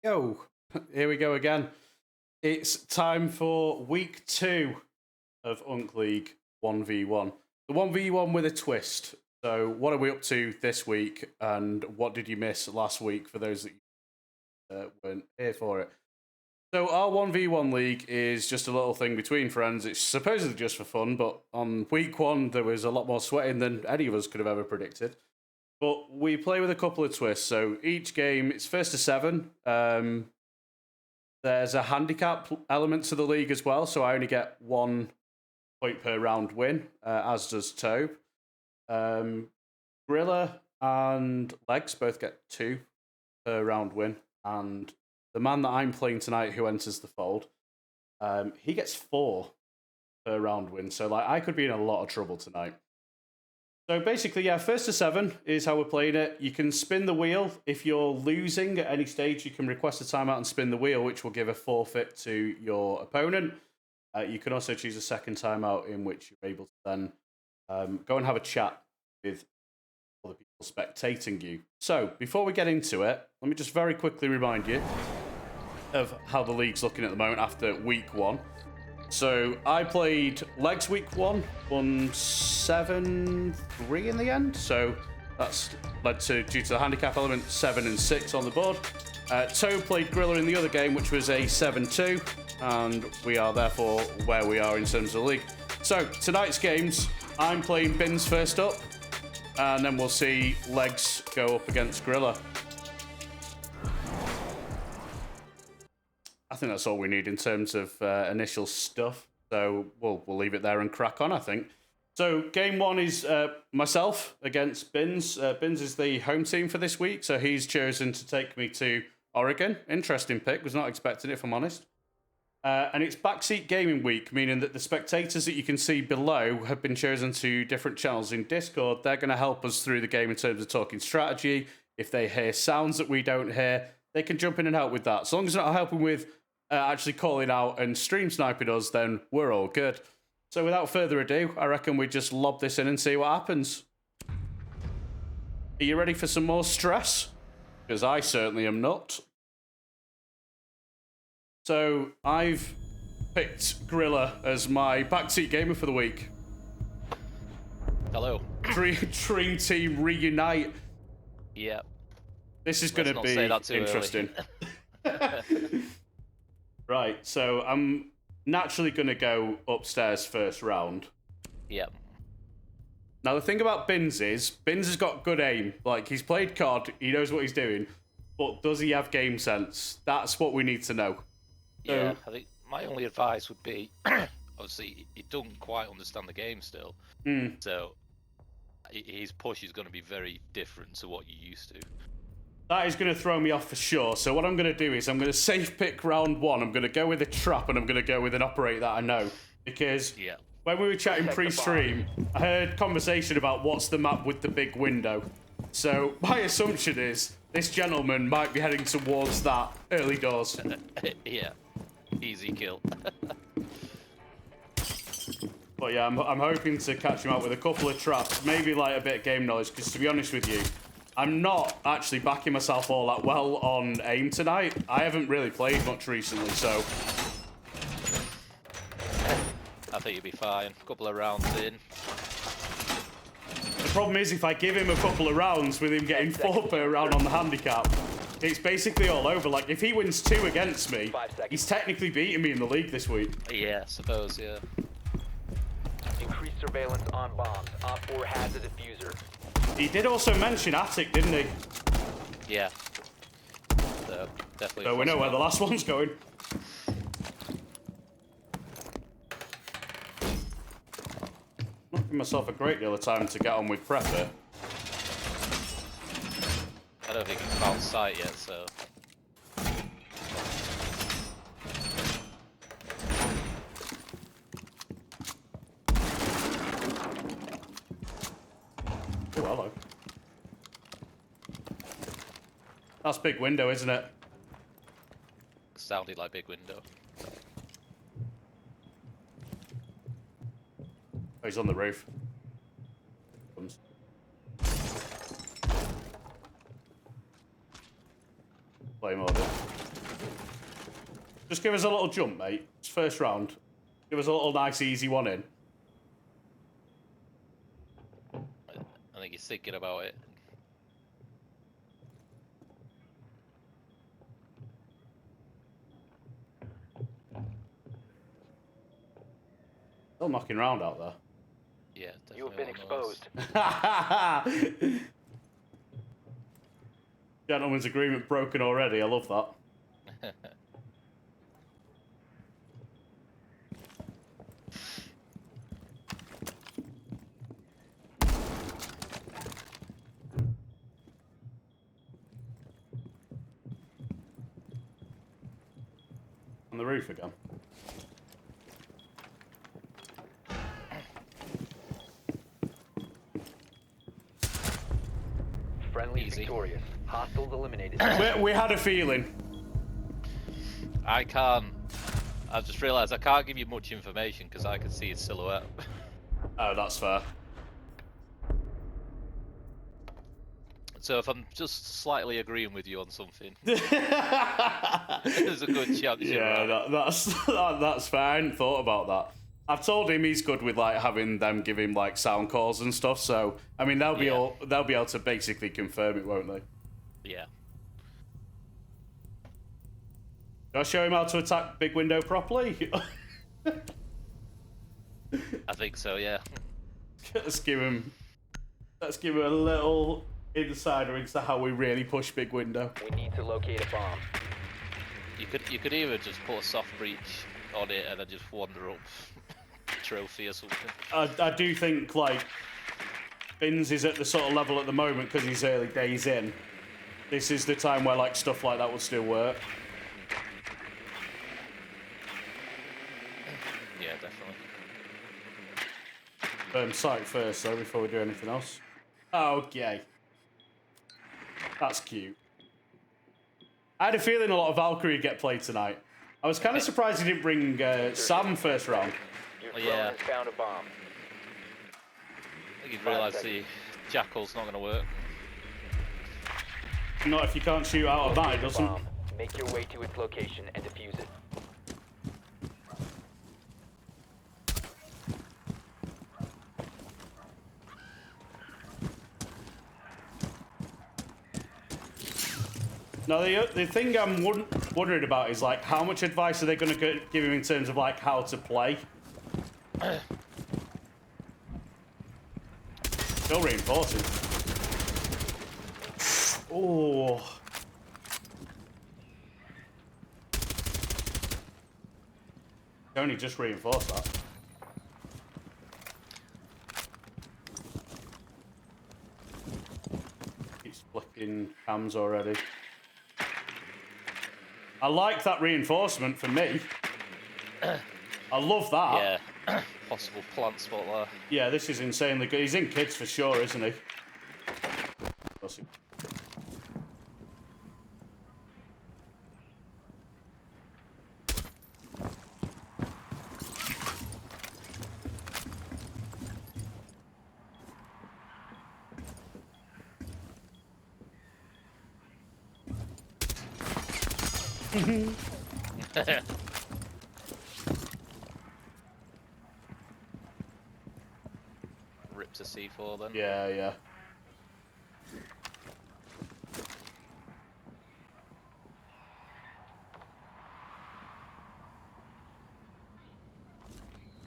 Yo, here we go again. It's time for week 2 of UNC League 1v1. The 1v1 with a twist. So what are we up to this week, and what did you miss last week for those that weren't here for it? So our 1v1 league is just a little thing between friends. It's supposedly just for fun, but on week 1 there was a lot more sweating than any of us could have ever predicted. But we play with a couple of twists. So each game, it's first to 7. There's a handicap element to the league as well. So I only get 1 point per round win, as does Tobe. Grillr and Legz both get 2 per round win. And the man that I'm playing tonight who enters the fold, he gets 4 per round win. So I could be in a lot of trouble tonight. So basically, yeah, first to 7 is how we're playing it. You can spin the wheel. If you're losing at any stage, you can request a timeout and spin the wheel, which will give a forfeit to your opponent. You can also choose a second timeout in which you're able to then go and have a chat with other people spectating you. So before we get into it, let me just very quickly remind you of how the league's looking at the moment after week 1. So I played Legz week 1, won 7-3 in the end. So that's led to, due to the handicap element, 7 and 6 on the board. Toe played Grillr in the other game, which was a 7-2, and we are therefore where we are in terms of the league. So tonight's games, I'm playing Binz first up, and then we'll see Legz go up against Grillr. I think that's all we need in terms of initial stuff. So we'll leave it there and crack on, I think. So game 1 is myself against Binz. Binz is the home team for this week, so he's chosen to take me to Oregon. Interesting pick. Was not expecting it, if I'm honest. And it's Backseat Gaming week, meaning that the spectators that you can see below have been chosen to different channels in Discord. They're going to help us through the game in terms of talking strategy. If they hear sounds that we don't hear, they can jump in and help with that. So long as they're not helping with actually calling out and stream sniping us, then we're all good. So without further ado, I reckon we just lob this in and see what happens. Are you ready for some more stress? Because I certainly am not. So I've picked Grillr as my backseat gamer for the week. Hello. Dream team reunite. Yeah. This is going to be interesting. Right, so I'm naturally going to go upstairs first round. Yep. Now, the thing about Binz is, Binz has got good aim. Like, he's played COD, he knows what he's doing, but does he have game sense? That's what we need to know. Yeah, I think my only advice would be, obviously, he doesn't quite understand the game still. So, his push is going to be very different to what you're used to. That is going to throw me off for sure. So what I'm going to do is I'm going to safe pick round 1. I'm going to go with a trap, and I'm going to go with an operator that I know. Because when we were chatting pre-stream, I heard conversation about what's the map with the big window. So my assumption is this gentleman might be heading towards that early doors. Yeah, easy kill. But yeah, I'm hoping to catch him out with a couple of traps, maybe like a bit of game knowledge, because to be honest with you, I'm not actually backing myself all that well on aim tonight. I haven't really played much recently, so... I think you'll be fine. A couple of rounds in. The problem is, if I give him a couple of rounds with him getting 4 per round on the handicap, it's basically all over. Like, if he wins 2 against me, he's technically beating me in the league this week. Yeah, I suppose, yeah. Increased surveillance on bombs. Op 4 has a diffuser. He did also mention attic, didn't he? Yeah. So, definitely. So we know where the last one's going. Not giving myself a great deal of time to get on with prep here. I don't think he's found sight yet, so... Oh, hello. That's big window, isn't it? Sounded like big window. Oh, he's on the roof. Comes. Play mode. Just give us a little jump, mate. It's first round. Give us a little nice, easy one in. I think he's thinking about it. Still knocking around out there. Yeah, definitely. You have been exposed. Gentleman's agreement broken already. I love that. On the roof again. Friendly Easy. victorious. Hostiles eliminated. We had a feeling. I just realised I can't give you much information because I can see his silhouette. Oh, that's fair. So if I'm just slightly agreeing with you on something, there's a good chance. Yeah, that's fair. I hadn't thought about that. I've told him he's good with like having them give him like sound calls and stuff. So I mean, they'll be able to basically confirm it, won't they? Yeah. Do I show him how to attack big window properly? I think so. Yeah. Let's give him a little insider into how we really push big window. We need to locate a bomb. You could either just put a soft breach on it and then just wander up trophy or something. I do think like Binz is at the sort of level at the moment because he's early days in. This is the time where like stuff like that would still work. Yeah, definitely. Site first though before we do anything else. Okay. That's cute. I had a feeling a lot of Valkyrie would get played tonight. I was kind of surprised he didn't bring Sam first round. Your Oh, drone yeah. has found a bomb. I think he's realised the Jackal's not going to work. Not if you can't shoot out of that, it doesn't. Bomb. Make your way to its location and defuse it. Now, the thing I'm wondering about is, like, how much advice are they going to give him in terms of, like, how to play? Still reinforcing. Oh. Only just reinforced that. Keeps flicking cams already. I like that reinforcement for me. I love that. Yeah. Possible plant spot there. Yeah, this is insanely good. He's in kids for sure, isn't he? Rips a C4 then. Yeah, yeah.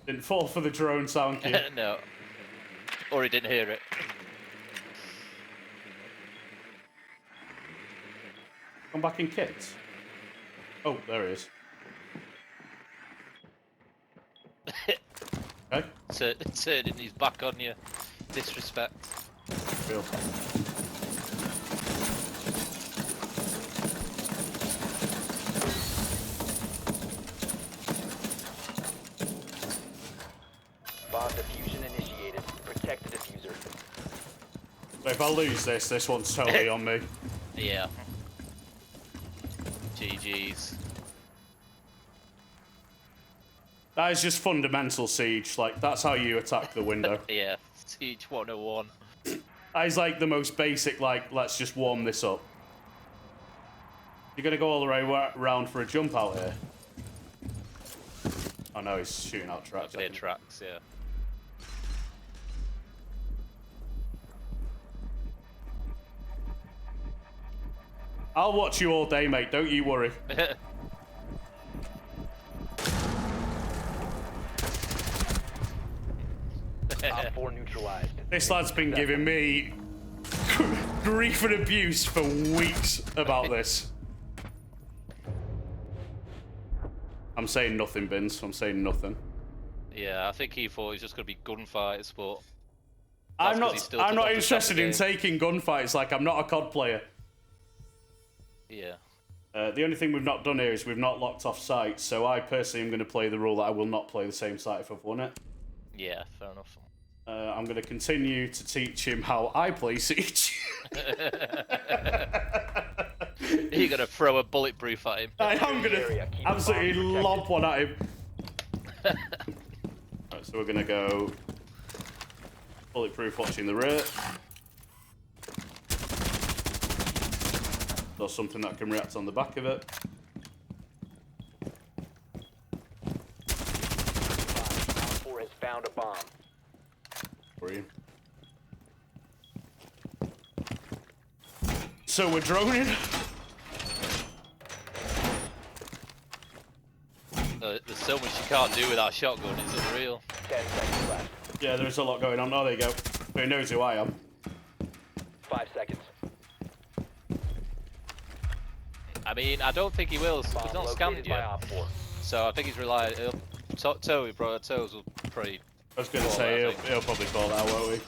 Didn't fall for the drone sound cue. No. Or he didn't hear it. Come back in kits. Oh, there he is. Okay. Turning his back on you. Disrespect. Real. Bomb diffusion initiated. Protect the diffuser. But if I lose this one's totally on me. Yeah. GG's. That is just fundamental Siege. Like, that's how you attack the window. Yeah. Siege 101. That is like the most basic, like, let's just warm this up. You're gonna go all the way around for a jump out here. Oh no, he's shooting out tracks. Clear tracks, yeah. I'll watch you all day, mate. Don't you worry. Op 4 neutralized. This lad's been giving me grief and abuse for weeks about this. I'm saying nothing, Binz. I'm saying nothing. Yeah, I think he thought it was just going to be gunfights, but I'm not interested in taking gunfights. Like, I'm not a COD player. Yeah. The only thing we've not done here is we've not locked off sites, so I personally am going to play the rule that I will not play the same site if I've won it. Yeah, fair enough. I'm going to continue to teach him how I play Siege. You're going to throw a bulletproof at him. I'm going to absolutely lob one at him. Right, so we're going to go bulletproof watching the rear. Or something that can react on the back of it. Op 4 has found a bomb. For you. So we're droning. There's so much you can't do with that shotgun, it's unreal. 10 seconds left. Yeah, there's a lot going on. Oh, there you go. Who knows who I am? 5 seconds. I mean, I don't think he will. He's Bomb not located scammed by yet. Op 4. So I think he's relying. Toes will probably. I was going to say, he'll probably call that, won't we?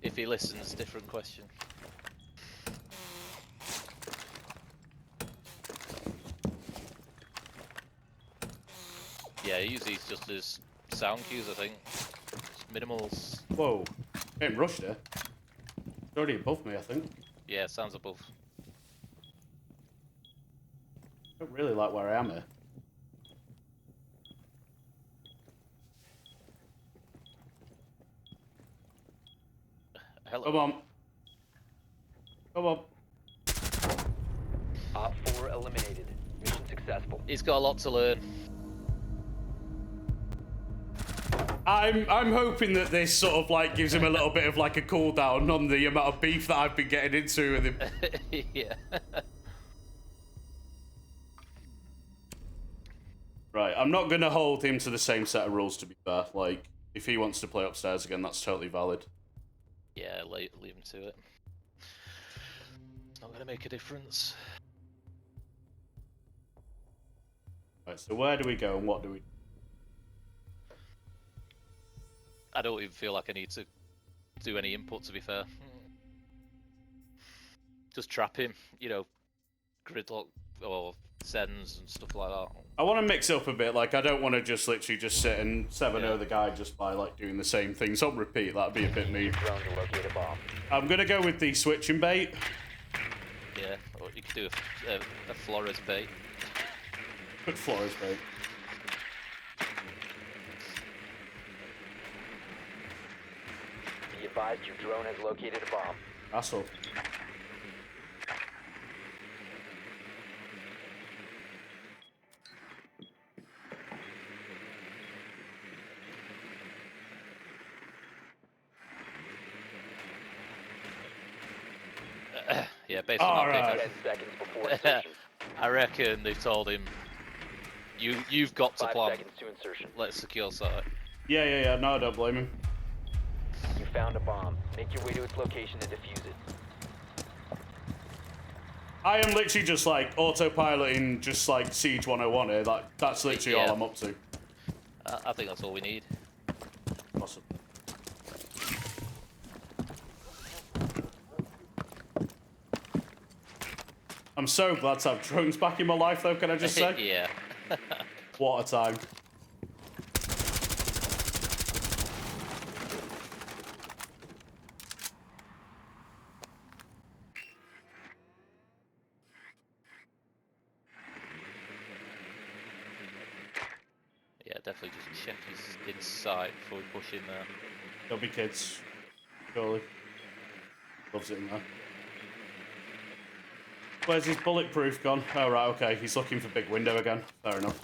If he listens, different question. Yeah, he uses these just as sound cues, I think. Just minimals. Whoa. Getting rushed there. He's already above me, I think. Yeah, sounds above. I don't really like where I am here. Hello. Come on. Come on. Op 4 eliminated. Mission successful. He's got a lot to learn. I'm hoping that this sort of like gives him a little bit of like a cool down on the amount of beef that I've been getting into with him. Yeah. Right, I'm not going to hold him to the same set of rules, to be fair. Like, if he wants to play upstairs again, that's totally valid. Yeah, leave him to it. It's not going to make a difference. Right, so where do we go and what do we do? I don't even feel like I need to do any input, to be fair. Just trap him, you know, gridlock or sends and stuff like that. I want to mix it up a bit. Like, I don't want to just literally just sit and 7-0 the guy just by like doing the same things on repeat. That'd be a bit mean. Drone to locate a bomb. I'm going to go with the switching bait. Yeah, or you could do a Flores bait. Good Flores bait. Be advised your drone has located a bomb. Asshole. Yeah, based on that Alright. pick, 10 seconds before insertion. I reckon they've told him, you've got to 5 plan. seconds to insertion. Let's secure site. Yeah. No, I don't blame him. You found a bomb. Make your way to its location and defuse it. I am literally just like autopiloting just like Siege 101 here. That's literally all I'm up to. I think that's all we need. Awesome. I'm so glad to have drones back in my life though, can I just say? Yeah. What a time. Yeah, definitely just check his inside before we push in there. There'll be kids. Surely. Loves it in there. Where's his bulletproof gone? Oh, right, okay. He's looking for big window again. Fair enough.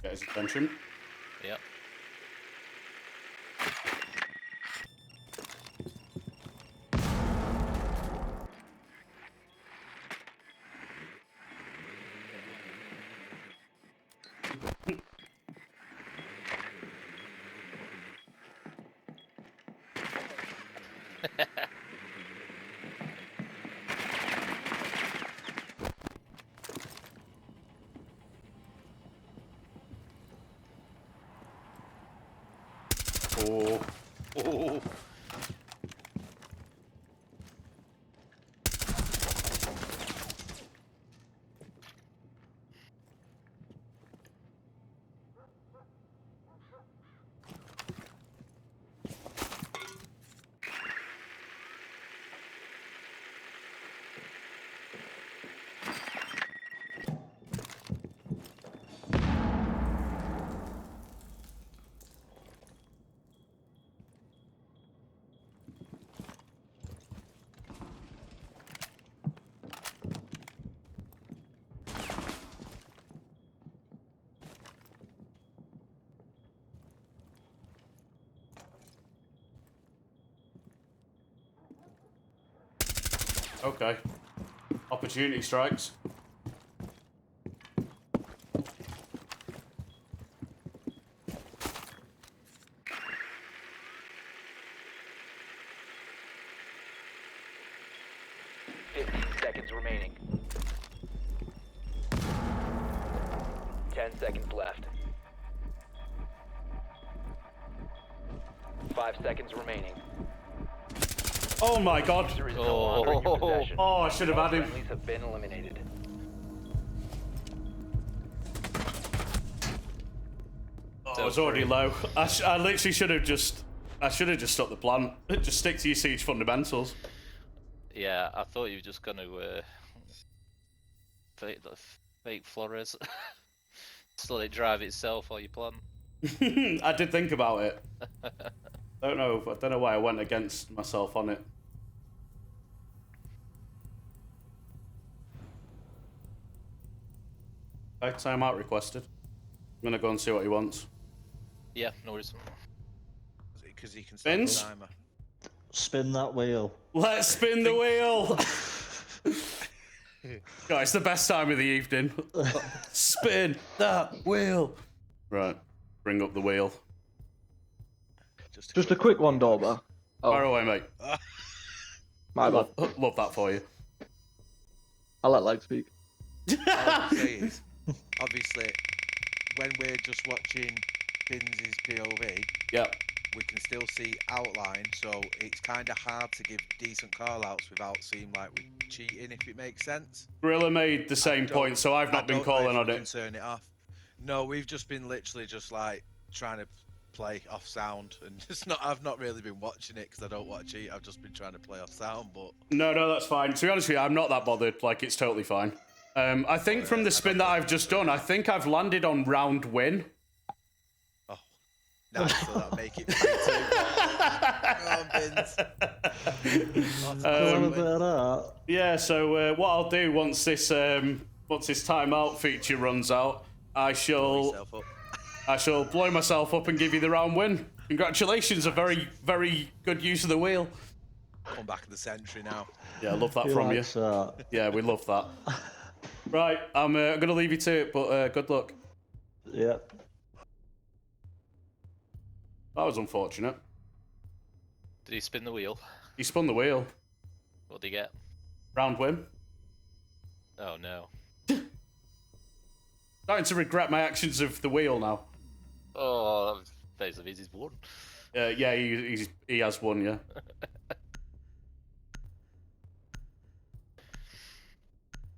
Get his attention. Yep. Oh. Oh. Okay. Opportunity strikes. Remaining. 10 seconds left. 5 seconds remaining. Oh my god. There is no longer in your possession. Oh, I should have All had him. friendlies have been eliminated. Oh, I was already low. I literally should have just... I should have just stopped the plan. Just stick to your siege fundamentals. Yeah, I thought you were just going to fake Flores. Just let it drive itself while you plan. I did think about it. I don't know why I went against myself on it. Okay, timeout requested. I'm gonna go and see what he wants. Yeah, no worries. Because he can start the Binz? timer. Spin that wheel. Let's spin the wheel! God, it's the best time of the evening. Spin that wheel! Right, bring up the wheel. Just a quick one, Dorba. Fire away, mate. My bad. Love that for you. I'll let Legz speak. All I can say is, obviously, when we're just watching Binz's POV, Yep. we can still see outline, so it's kind of hard to give decent call-outs without seeming like we're cheating, if it makes sense. Grillr made the same point, so I've not been calling on We it. can turn it off. No, we've just been literally just like trying to play off sound, and I've not really been watching it because I don't want to cheat. I've just been trying to play off sound, but No, that's fine. To be honest with you, I'm not that bothered. Like, it's totally fine. I think from the spin that I've just done, I think I've landed on round win. oh, nice. So that'll make it 3-2. Go on, Binz. A bit of that. Yeah. So what I'll do once this timeout feature runs out, I shall blow myself up and give you the round win. Congratulations, a very, very good use of the wheel. Come back in the century now. Yeah, I love that He from you. likes that. Yeah, we love that. Right, I'm gonna leave you to it, but good luck. Yeah. That was unfortunate. Did he spin the wheel? He spun the wheel. What did he get? Round win. Oh no. Starting to regret my actions of the wheel now. Oh, basically he's won. Yeah, he has won, yeah.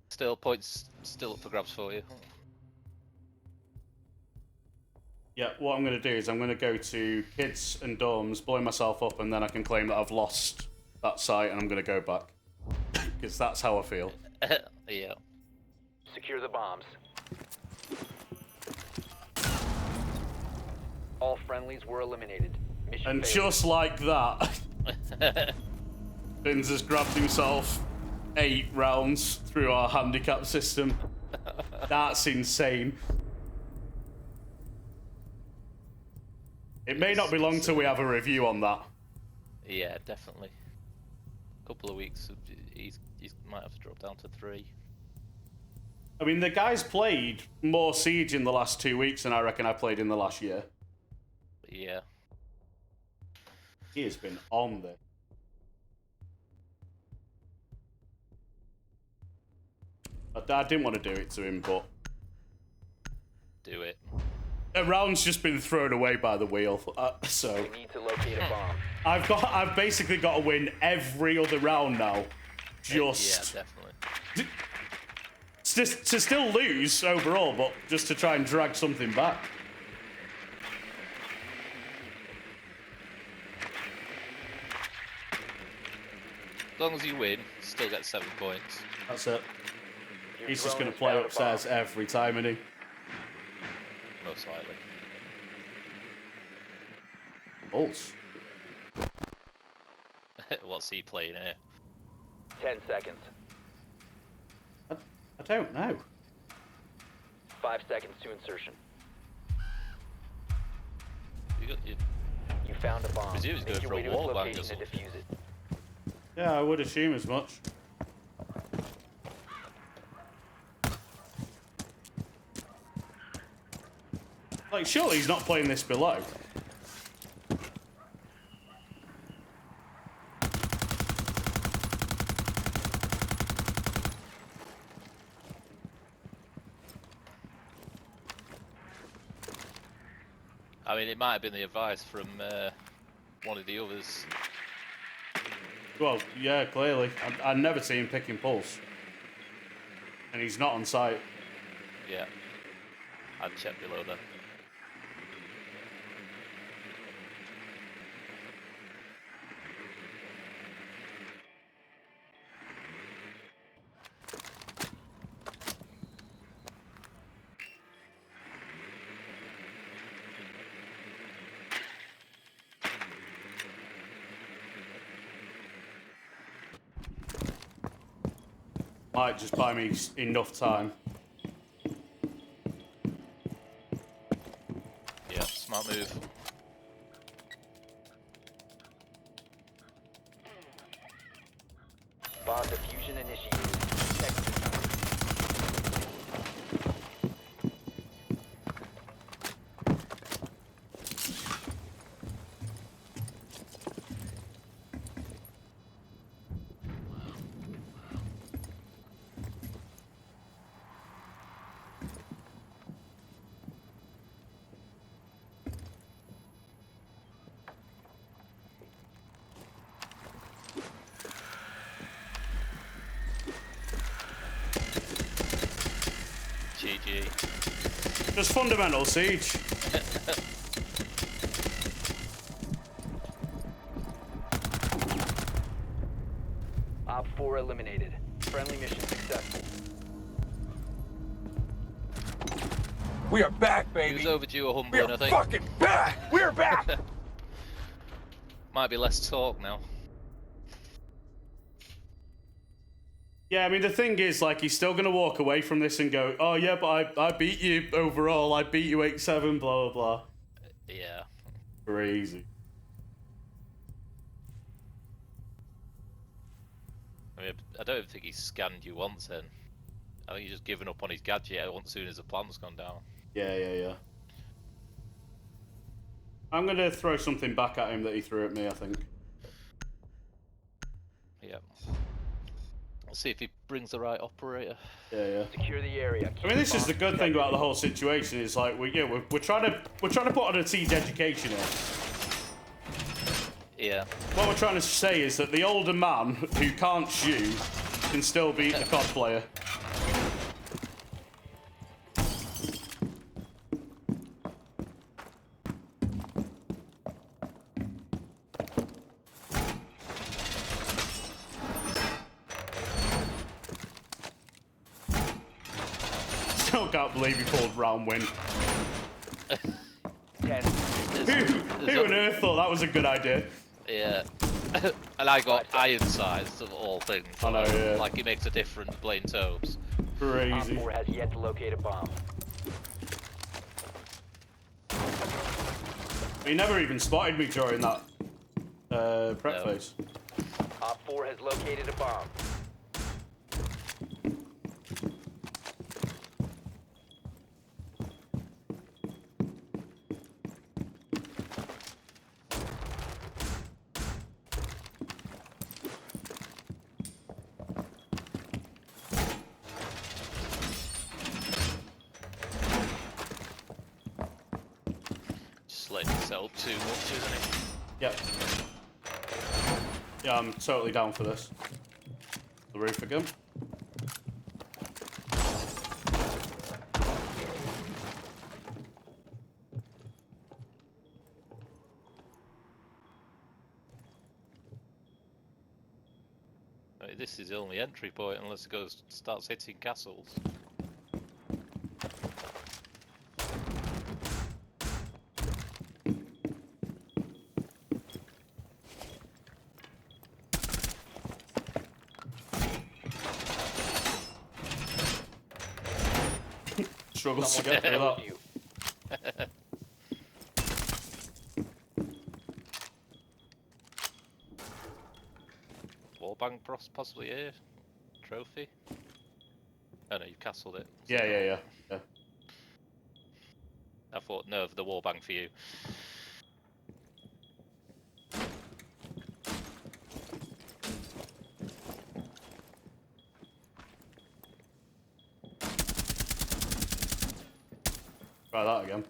Still, points still up for grabs for you. Yeah, what I'm going to do is I'm going to go to kids and dorms, blow myself up, and then I can claim that I've lost that site, and I'm going to go back. Because that's how I feel. Yeah. Secure the bombs. All friendlies were eliminated. Mission And failure. just like that, Binz has grabbed himself 8 rounds through our handicap system. That's insane. It may not be long till we have a review on that. Yeah, definitely. A couple of weeks, he might have to drop down to 3. I mean, the guy's played more Siege in the last 2 weeks than I reckon I played in the last year. Yeah. He has been on there. I didn't want to do it to him, but Do it. a round's just been thrown away by the wheel. So We need to locate a bomb. I've basically got to win every other round now, just Yeah, definitely. to still lose overall, but just to try and drag something back. As long as you win, you still get 7 points. That's it. Your He's just drone going to has play found a upstairs bomb. every time, isn't he? Most likely. Balls. What's he playing here? 10 seconds. I don't know. 5 seconds to insertion. You found a bomb. Presume he's Make going your for a way to its wall bang or location and something. defuse it. Yeah, I would assume as much. Like, surely he's not playing this below. I mean, it might have been the advice from one of the others. Well, yeah, clearly. I never see him picking pulse. And he's not on site. Yeah. I'd check below that. Might just buy me enough time. Yeah, smart move. Bomb diffusion initiated. Protect the time. GG. Just fundamental Siege. Op 4 eliminated. Friendly mission successful. We are back, He baby. was overdue a We humbling, are I think. fucking back. We're back. Might be less talk now. Yeah, I mean, the thing is, like, he's still going to walk away from this and go, oh, yeah, but I beat you overall. I beat you 8-7, blah, blah, blah. Yeah. Crazy. I mean, I don't think he's scanned you once then. I think he's just given up on his gadget as soon as the plan's gone down. Yeah. I'm going to throw something back at him that he threw at me, I think. Yeah. Let's see if he brings the right operator. Yeah. Secure the area. I mean, this is the good thing about the whole situation is like we're trying to put on a Siege education here. Yeah. What we're trying to say is that the older man who can't shoot can still beat a COD player. Still can't believe he pulled round win. 10. Who on earth thought that was a good idea? Yeah. And I got iron sights of all things. I know, yeah. Like it makes a difference playing Tobes. Op Crazy. 4 has yet to locate a bomb. He never even spotted me during that prep No. phase. Op 4 has located a bomb. Just letting it settle too much, isn't it? Yep. Yeah, I'm totally down for this. The roof again. Right, this is the only entry point unless it goes starts hitting castles. Struggles to Someone get through that. you. Wallbang possibly here. Trophy. Oh no, you've castled it. Yeah. I thought no, the wallbang for you. Try that again.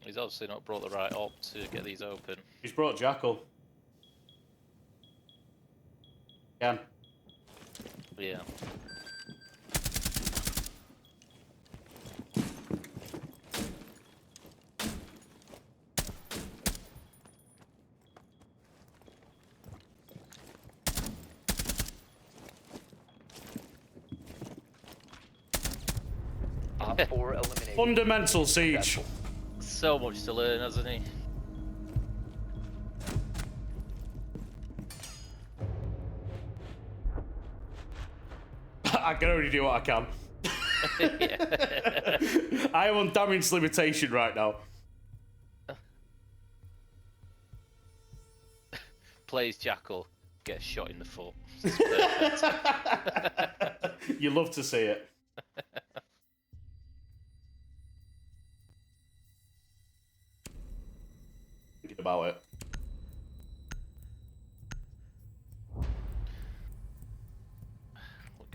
He's obviously not brought the right op to get these open. He's brought Jackal. Again. Yeah. Op 4 eliminated. Fundamental Siege. So much to learn, hasn't he? I can only do what I can. I am on damage limitation right now. Plays Jackal, gets shot in the foot. It's perfect. You love to see it. Thinking about it. We're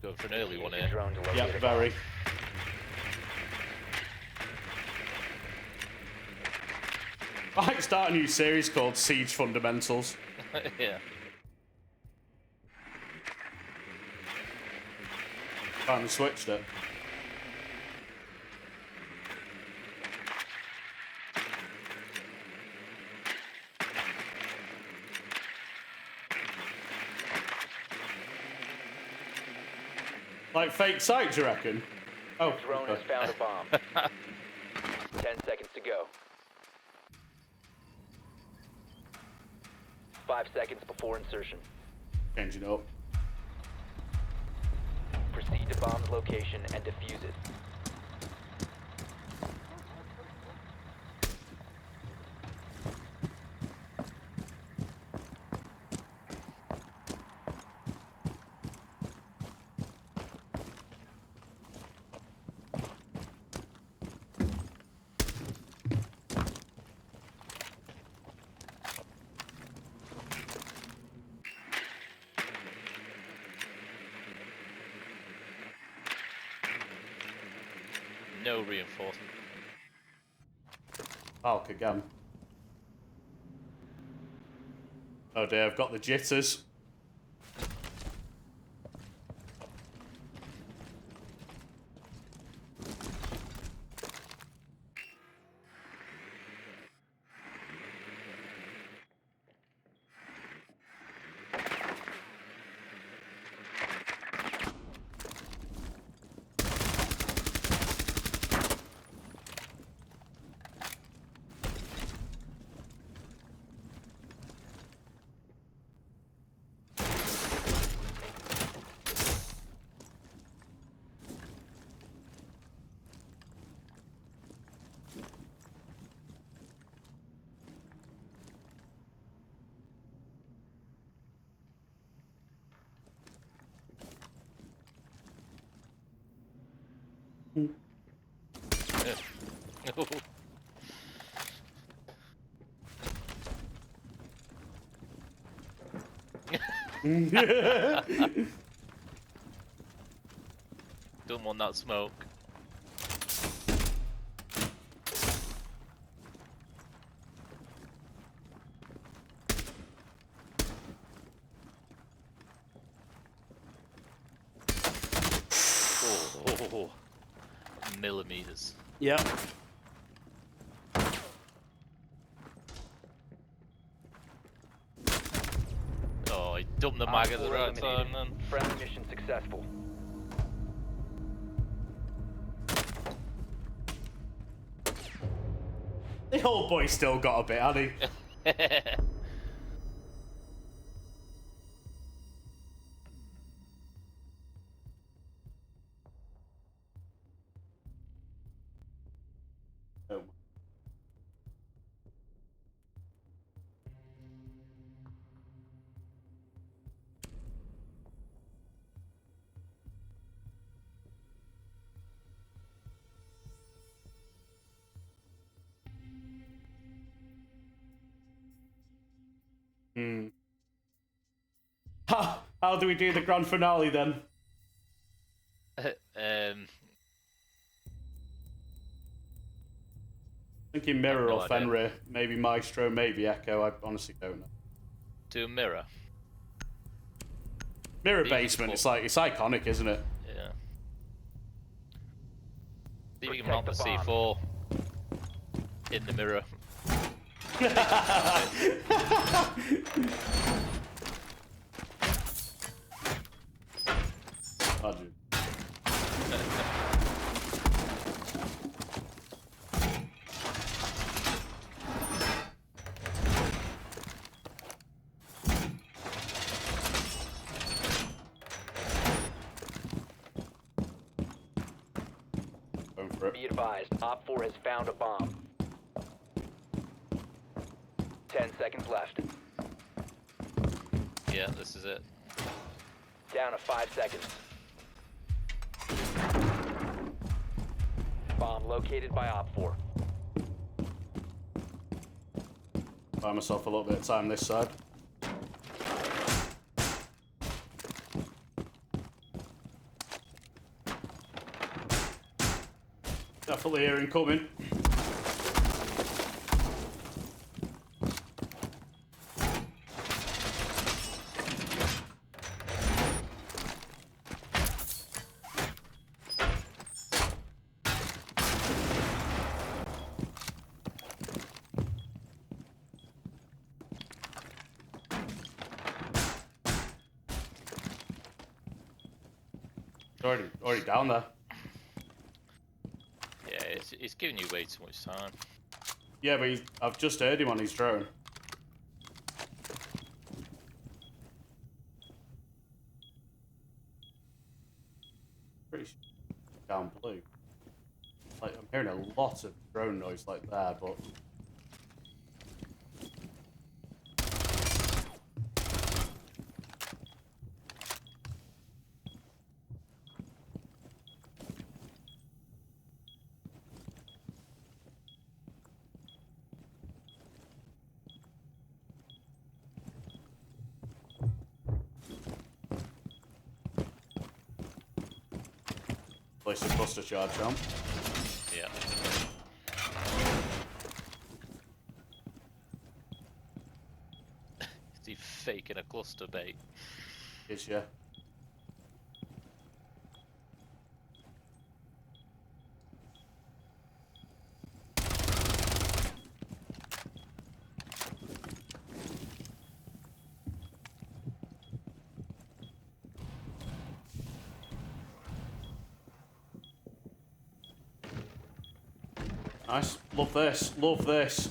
going for an early one Use here. your drone to locate Yeah, a bomb. very. I might start a new series called Siege Fundamentals. Yeah. Finally switched it. Like fake site, do you reckon? Oh, Drone has okay. found a bomb. 10 seconds to go. 5 seconds before insertion. Changing up. Proceed to bomb's location and defuse it. No reinforcement. Falk again. Oh dear, I've got the jitters. Don't want that smoke. Oh, millimeters. Yep. Oh, he dumped the mag at the right time then. Friendly mission successful. The old boy still got a bit, hasn't he? Oh. Hmm. How do we do the grand finale then? Thinking Mirror no or idea. Fenrir, maybe Maestro, maybe Echo. I honestly don't know. To a mirror. Mirror These basement. people- It's iconic, isn't it? Yeah. See if you can Protect mount the the bomb. C4 in the mirror. Imagine. Going for it. Be advised, Op 4 has found a bomb. 10 seconds left. Yeah, this is it. Down to 5 seconds. Bomb located by Op 4. Buy myself a little bit of time this side. Definitely hearing coming. Already down there. Yeah, it's giving you way too much time. Yeah, but I've just heard him on his drone. Pretty sure down blue. Like I'm hearing a lot of drone noise like there, but place a cluster charge on. Yeah. Is he faking a cluster bait? Is yeah. Nice. Love this. Love this.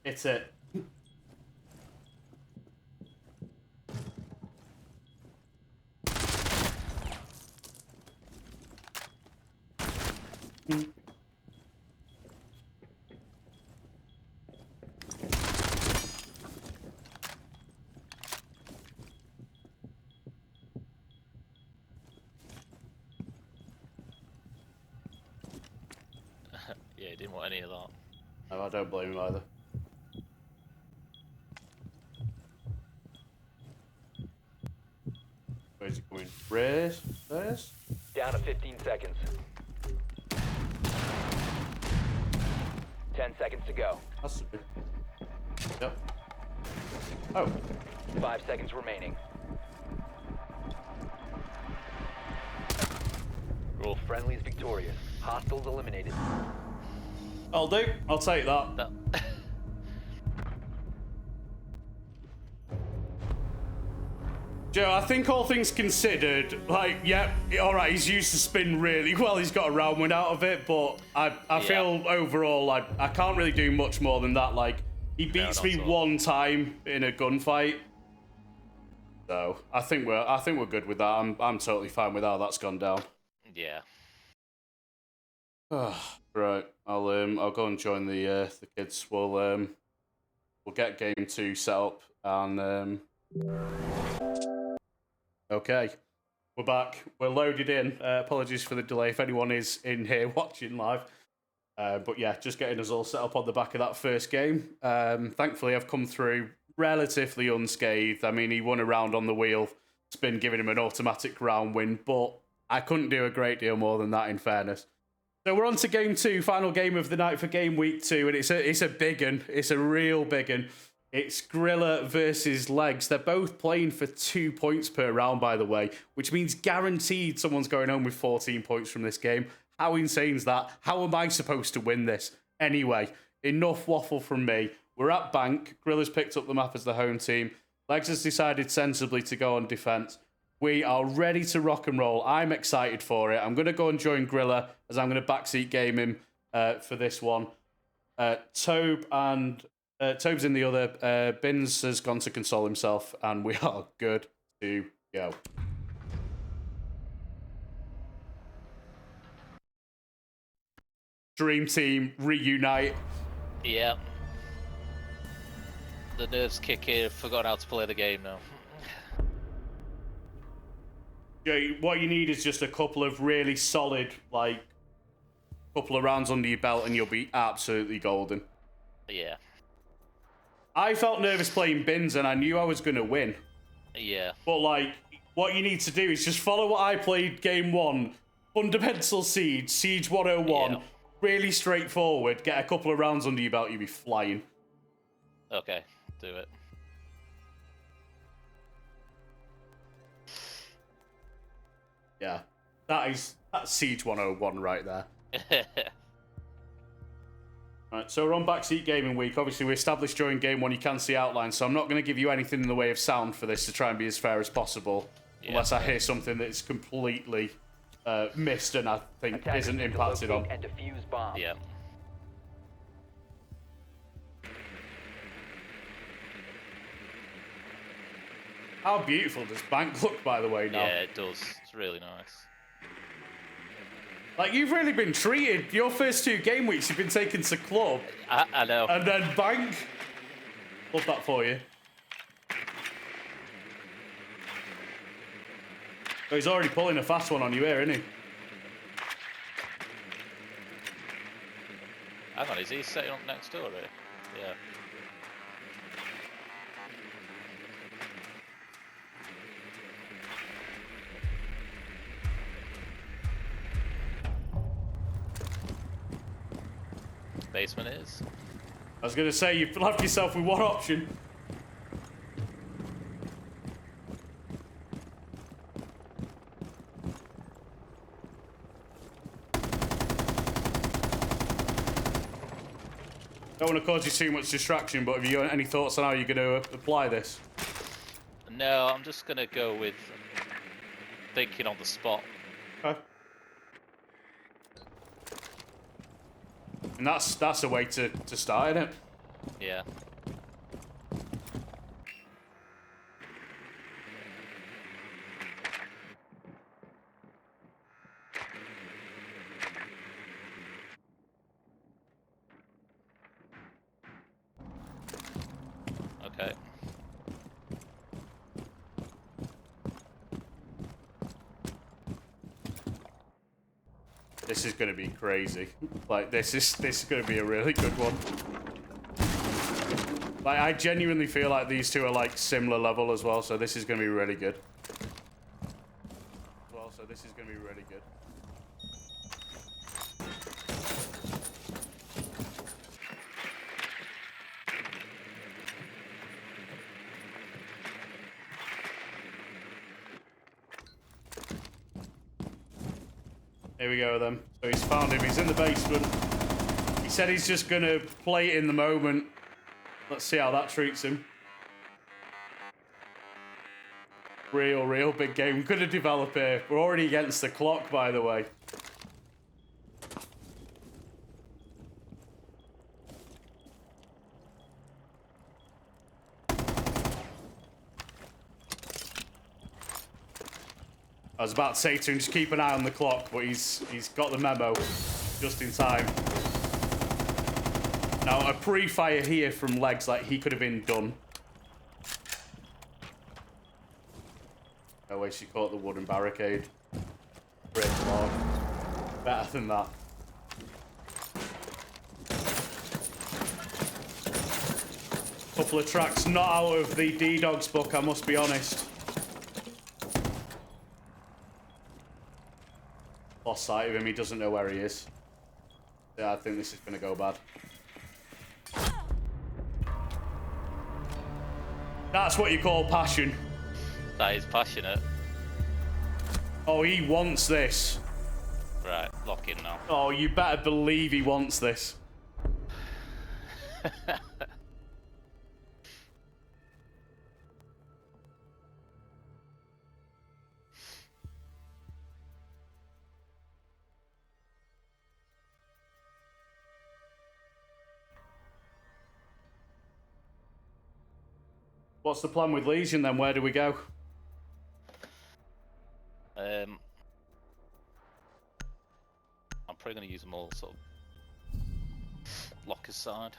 It's it. Yeah, he didn't want any of that. No, I don't blame him either. Where's he going? Raise? Raise? Down to 15 seconds. 10 seconds to go. That's good. Yep. Oh. 5 seconds remaining. Rough. Friendly's victorious. Hostiles eliminated. I'll do. I'll take that. That. Joe, I think all things considered, like, yeah, all right, he's used to spin really well. He's got a round win out of it, but I feel overall I can't really do much more than that. Like, he beats me one time in a gunfight, so I think we're good with that. I'm totally fine with how that's gone down. Yeah. Right, I'll go and join the kids. We'll get game 2 set up and okay, we're back. We're loaded in. Apologies for the delay if anyone is in here watching live. But yeah, just getting us all set up on the back of that first game. Thankfully, I've come through relatively unscathed. I mean, he won a round on the wheel. It's been giving him an automatic round win, but I couldn't do a great deal more than that, in fairness. So we're on to game 2, final game of the night for game week 2, and it's a big one. It's a real big one. It's Grillr versus Legz. They're both playing for 2 points per round, by the way, which means guaranteed someone's going home with 14 points from this game. How insane is that? How am I supposed to win this? Anyway, enough waffle from me. We're at Bank. Grillr's picked up the map as the home team. Legz has decided sensibly to go on defense. We are ready to rock and roll. I'm excited for it. I'm going to go and join Grillr as I'm going to backseat game him for this one. Tobe's in the other. Binz has gone to console himself, and we are good to go. Dream team reunite. Yeah. The nerves kick in. Forgot how to play the game now. Yeah, what you need is just a couple of really solid, like, couple of rounds under your belt, and you'll be absolutely golden. Yeah. I felt nervous playing Binz, and I knew I was going to win. Yeah. But, like, what you need to do is just follow what I played game 1. Fundamental Siege 101. Yeah. Really straightforward. Get a couple of rounds under your belt, you'll be flying. Okay, do it. Yeah. That's Siege 101 right there. Right, so we're on Backseat Gaming Week. Obviously, we established during game 1 you can see outlines, so I'm not going to give you anything in the way of sound for this to try and be as fair as possible, unless I hear something that's completely missed and I think isn't impacted on. And defuse bomb. Yeah. How beautiful does Bank look, by the way, now? Yeah, it does. It's really nice. Like, you've really been treated. Your first 2 game weeks, you've been taken to club. I know. And then Bank. Love that for you. Oh, he's already pulling a fast one on you here, isn't he? Hang on, is he setting up next door here? Yeah. Basement is. I was going to say, you've left yourself with one option. Don't want to cause you too much distraction, but have you got any thoughts on how you're going to apply this? No, I'm just going to go with thinking on the spot. Okay. And that's a way to start, isn't it? Yeah. Okay. This is going to be crazy. Like, this is going to be a really good one. Like, I genuinely feel like these two are, like, similar level as well, so this is going to be really good. Here we go then. So he's found him. He's in the basement. He said he's just going to play it in the moment. Let's see how that treats him. Real big game. Good to develop here. We're already against the clock, by the way. I was about to say to him, just keep an eye on the clock, but he's got the memo just in time. Now, a pre-fire here from Legz, like, he could have been done. No way she caught the wooden barricade. Great lord. Better than that. Couple of tracks not out of the DDawgz book, I must be honest. Lost sight of him, he doesn't know where he is. Yeah, I think this is going to go bad. That's what you call passion. That is passionate. Oh, he wants this. Right, lock in now. Oh, you better believe he wants this. What's the plan with Legion then? Where do we go? I'm probably going to use them all sort of locker side.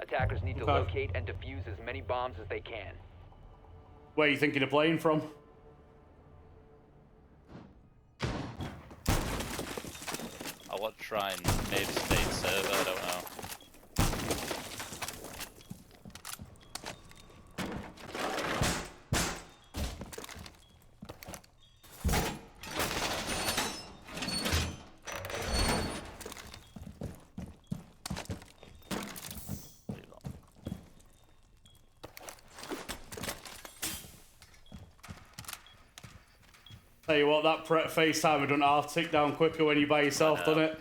Attackers need to Okay. locate and defuse as many bombs as they can. Where are you thinking of playing from? I want to try and maybe stay in server, I don't know. Tell you what, that FaceTime done half tick down quicker when you're by yourself, doesn't it?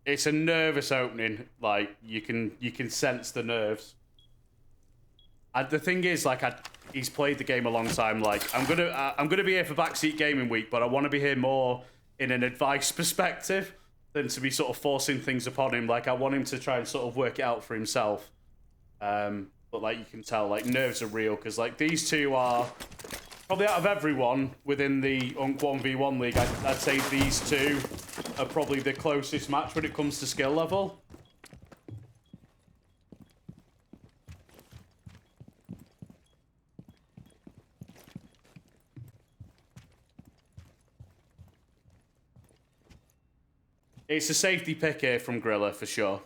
It's a nervous opening. Like, you can sense the nerves. And the thing is, like, he's played the game a long time. Like, I'm gonna be here for Backseat Gaming Week, but I want to be here more in an advice perspective than to be sort of forcing things upon him. Like, I want him to try and sort of work it out for himself. But like, you can tell, like, nerves are real because, like, these two are probably out of everyone within the 1v1 league. I'd say these two are probably the closest match when it comes to skill level. It's a safety pick here from Grillr for sure.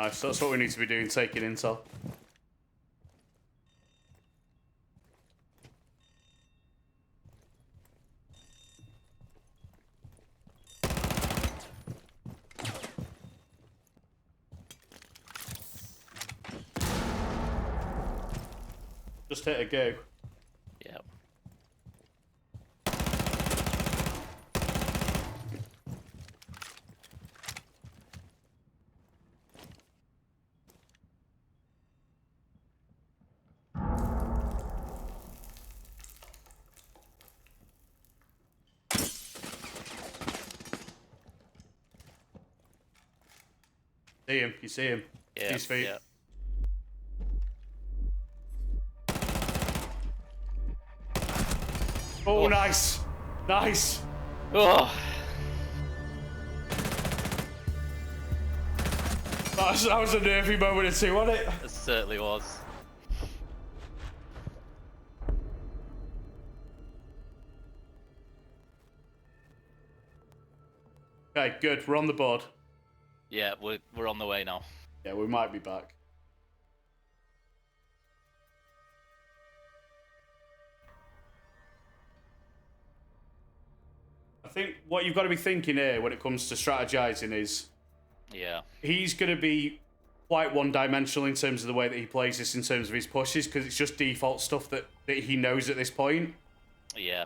Nice, that's what we need to be doing, taking intel. Just hit a go. Yep. See him, you see him. Yeah. His feet. Yeah. Oh, nice. Nice. Oh, That was a nervy moment or two, wasn't it? it certainly was. Okay, good. We're on the board. Yeah, we're on the way now. Yeah, we might be back. I think what you've got to be thinking here when it comes to strategizing is Yeah. he's going to be quite one-dimensional in terms of the way that he plays this in terms of his pushes because it's just default stuff that he knows at this point. Yeah.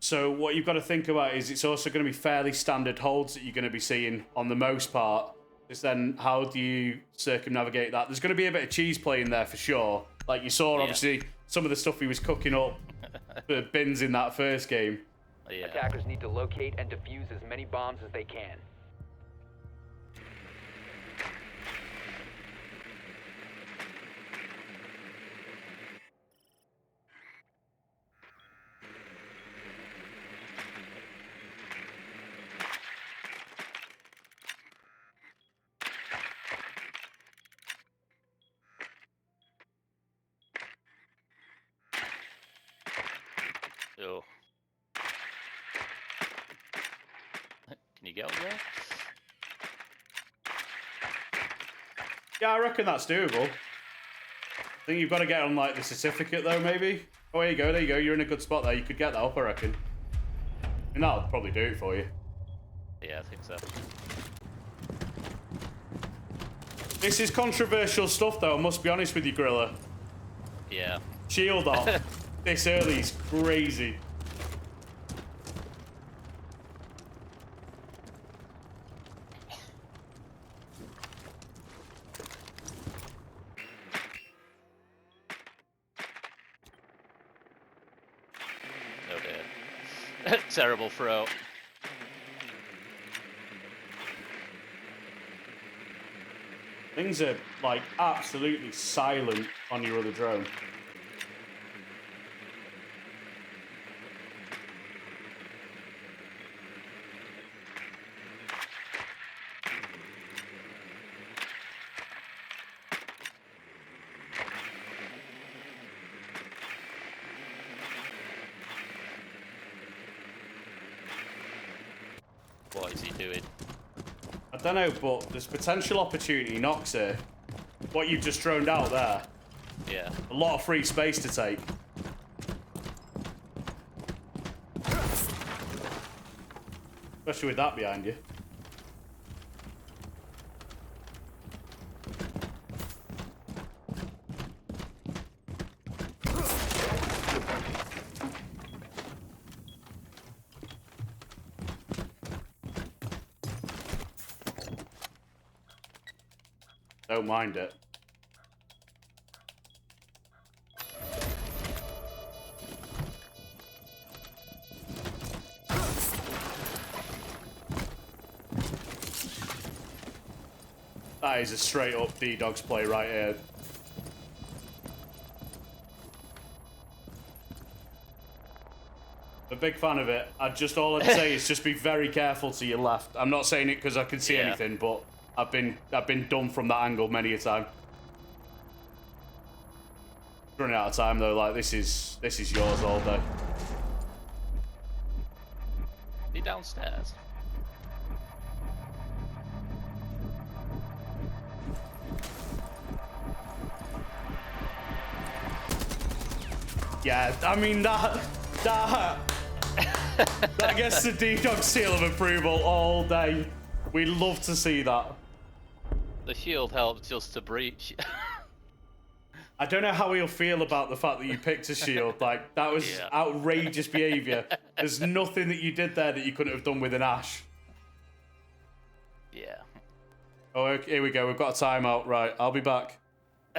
So what you've got to think about is it's also going to be fairly standard holds that you're going to be seeing on the most part. Is then how do you circumnavigate that? There's going to be a bit of cheese play in there for sure. Like you saw, obviously, some of the stuff he was cooking up for Binz in that first game. Yeah. Attackers need to locate and defuse as many bombs as they can. Oh. Can you get up there? Yeah, I reckon that's doable. I think you've got to get on like the certificate though, maybe. Oh, there you go, there you go. You're in a good spot there. You could get that up, I reckon. And that'll probably do it for you. Yeah, I think so. This is controversial stuff though, I must be honest with you, Grillr. Yeah. Shield off this early is crazy. Oh dear. Terrible throw. Things are like absolutely silent on your other drone. What is he doing? I don't know, but there's potential opportunity knocks here. What you've just droned out there. Yeah. A lot of free space to take. Especially with that behind you. Don't mind it. That is a straight up DDawgz play right here. I'm a big fan of it. All I'd say is just be very careful to your left. I'm not saying it because I can see anything, but I've been done from that angle many a time. Running out of time though, like this is yours all day. He downstairs. Yeah, I mean, that gets the DDawgz seal of approval all day. We love to see that. The shield helped just to breach. I don't know how he'll feel about the fact that you picked a shield. Like, that was outrageous behavior. There's nothing that you did there that you couldn't have done with an Ash. Yeah. Oh, here we go. We've got a timeout. Right, I'll be back.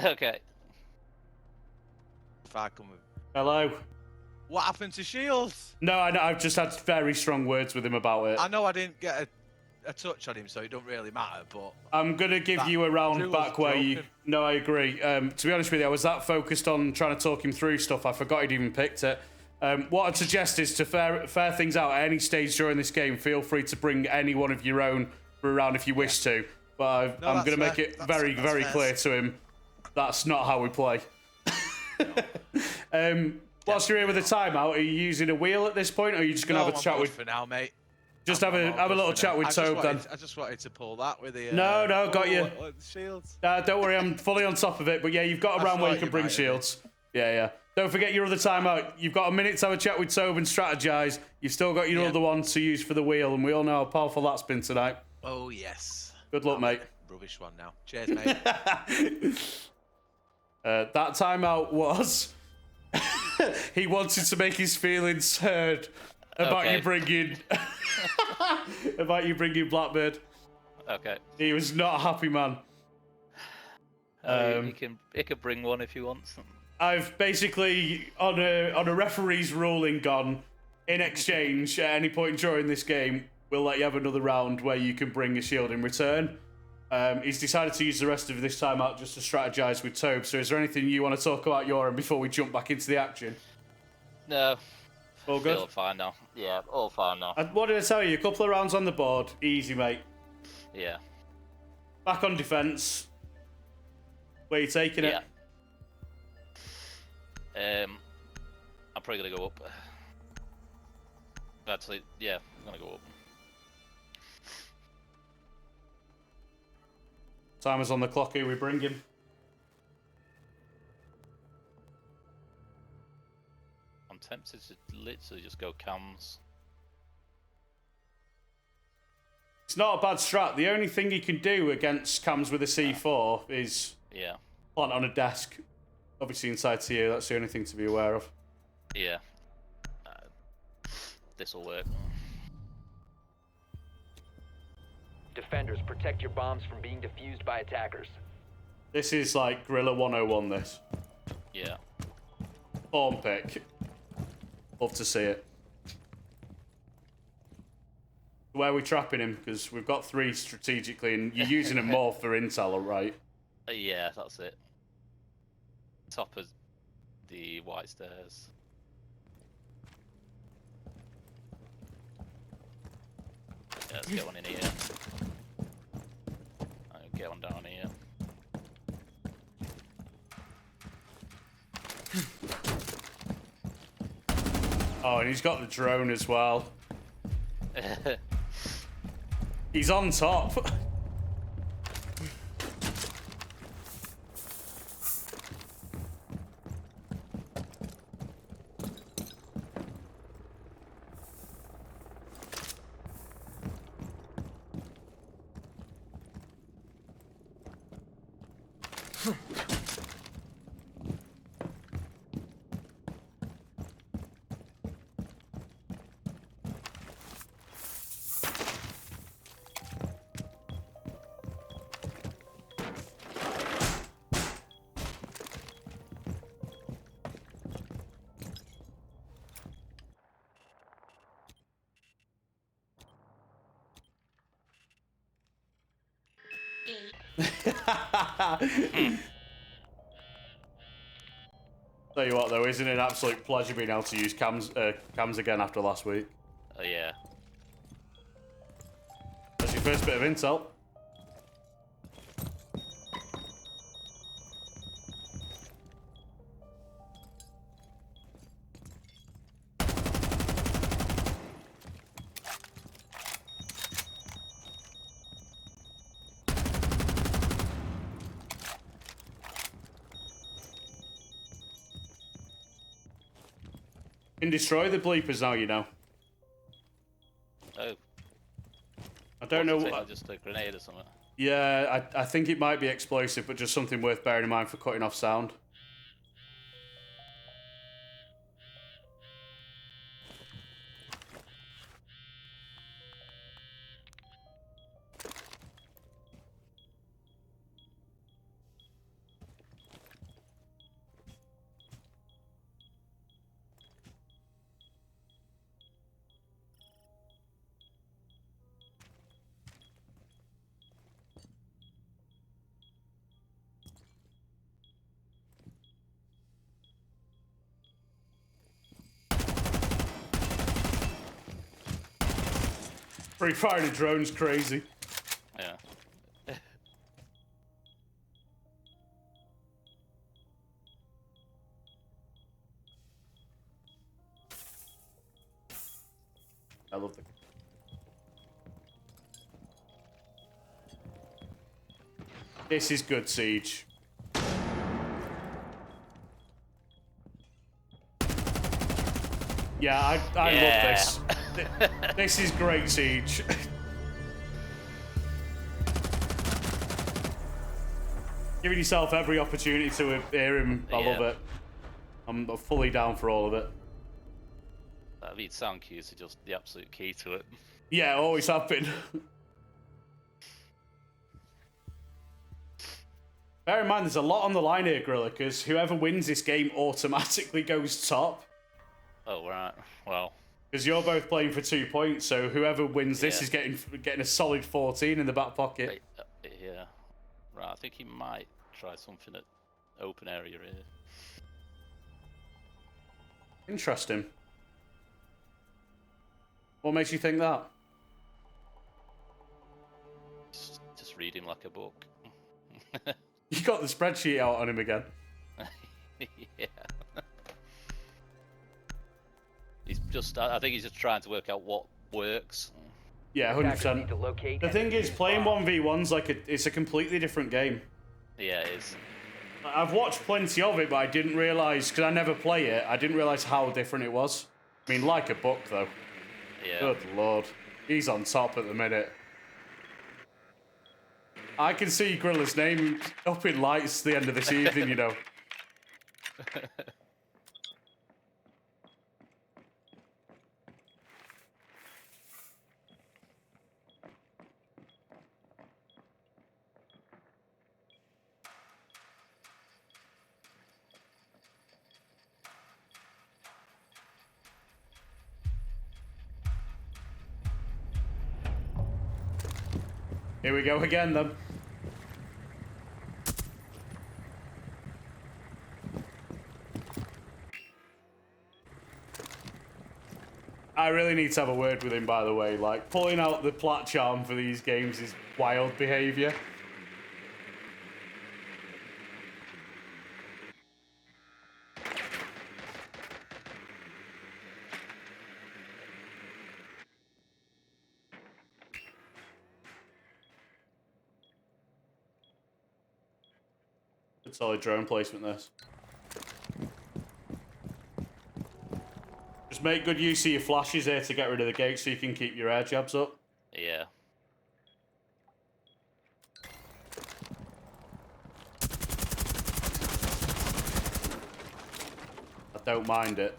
Okay. If I come with... Hello. What happened to Shields? No, I know. I've just had very strong words with him about it. I know I didn't get a touch on him, so it don't really matter, but... I'm going to give you a round back where you... No, I agree. To be honest with you, I was that focused on trying to talk him through stuff, I forgot he'd even picked it. What I'd suggest is to fair things out at any stage during this game, feel free to bring any one of your own for a round if you wish to. But I'm going to make it very clear to him that's not how we play. Whilst you're here with a timeout, are you using a wheel at this point, or are you just going to have a chat with... for now, mate. Just have a little chat with Tobe then. I just wanted to pull that with the... No, got you. Shields. Don't worry, I'm fully on top of it. But yeah, you've got a round where you can bring shields. Yeah. Don't forget your other timeout. You've got a minute to have a chat with Tobe and strategize. You've still got your other one to use for the wheel, and we all know how powerful that's been tonight. Oh, yes. Good luck, mate. Rubbish one now. Cheers, mate. That timeout was... he wanted to make his feelings heard about you bringing... about you bringing Blackbird. Okay. He was not a happy man. He can bring one if he wants. I've basically, on a referee's ruling, gone, in exchange, at any point during this game, we'll let you have another round where you can bring a shield in return. He's decided to use the rest of this time out just to strategize with Tobe. So is there anything you want to talk about your end before we jump back into the action? No. All good? All fine now. Yeah, all fine now. What did I tell you? A couple of rounds on the board. Easy, mate. Yeah. Back on defense. Where you taking it? I'm probably going to go up. Actually, yeah, I'm going to go up. Timer's on the clock. Who we bringing? I'm tempted to literally just go cams. It's not a bad strat. The only thing you can do against cams with a C4 is plant on a desk. Obviously inside to you, that's the only thing to be aware of. Yeah. This will work. Defenders, protect your bombs from being defused by attackers. This is like Guerrilla 101, this. Yeah. Form pick. Love to see it. Where are we trapping him? Because we've got 3 strategically, and you're using them more for intel, right? Yeah, that's it. Top of the white stairs. Yeah, let's get one in here. I'll get one down here. Oh, and he's got the drone as well. He's on top. Tell you what though, isn't it an absolute pleasure being able to use cams again after last week? Oh yeah. That's your first bit of intel. Can destroy the bleepers now, you know. Oh. I don't know Like what. just a grenade or something. Yeah, I think it might be explosive, but just something worth bearing in mind for cutting off sound. Free firing a drone's crazy. Yeah. I love the. This is good, Siege. Yeah, I love this. This is great, Siege. Giving yourself every opportunity to hear him. I love it. I'm fully down for all of it. That lead sound cues are just the absolute key to it. Yeah, always have been. Bear in mind, there's a lot on the line here, Grillr, because whoever wins this game automatically goes top. Oh, right. Well. Because you're both playing for 2 points, so whoever wins this is getting a solid 14 in the back pocket. Yeah. Right, I think he might try something at open area here. Interesting. What makes you think that? Just read him like a book. You got the spreadsheet out on him again. Yeah. He's just, I think he's just trying to work out what works. Yeah, 100%. The thing is, playing 1v1's like it's a completely different game. Yeah, it is. I've watched plenty of it, but I didn't realise, because I never play it, I didn't realise how different it was. I mean, like a book, though. Yeah. Good lord. He's on top at the minute. I can see Grillr's name up in lights at the end of this evening, you know. Here we go again, then. I really need to have a word with him, by the way. Like, pulling out the plat charm for these games is wild behaviour. Good solid drone placement, this. Just make good use of your flashes here to get rid of the gate so you can keep your air jabs up. Yeah. I don't mind it.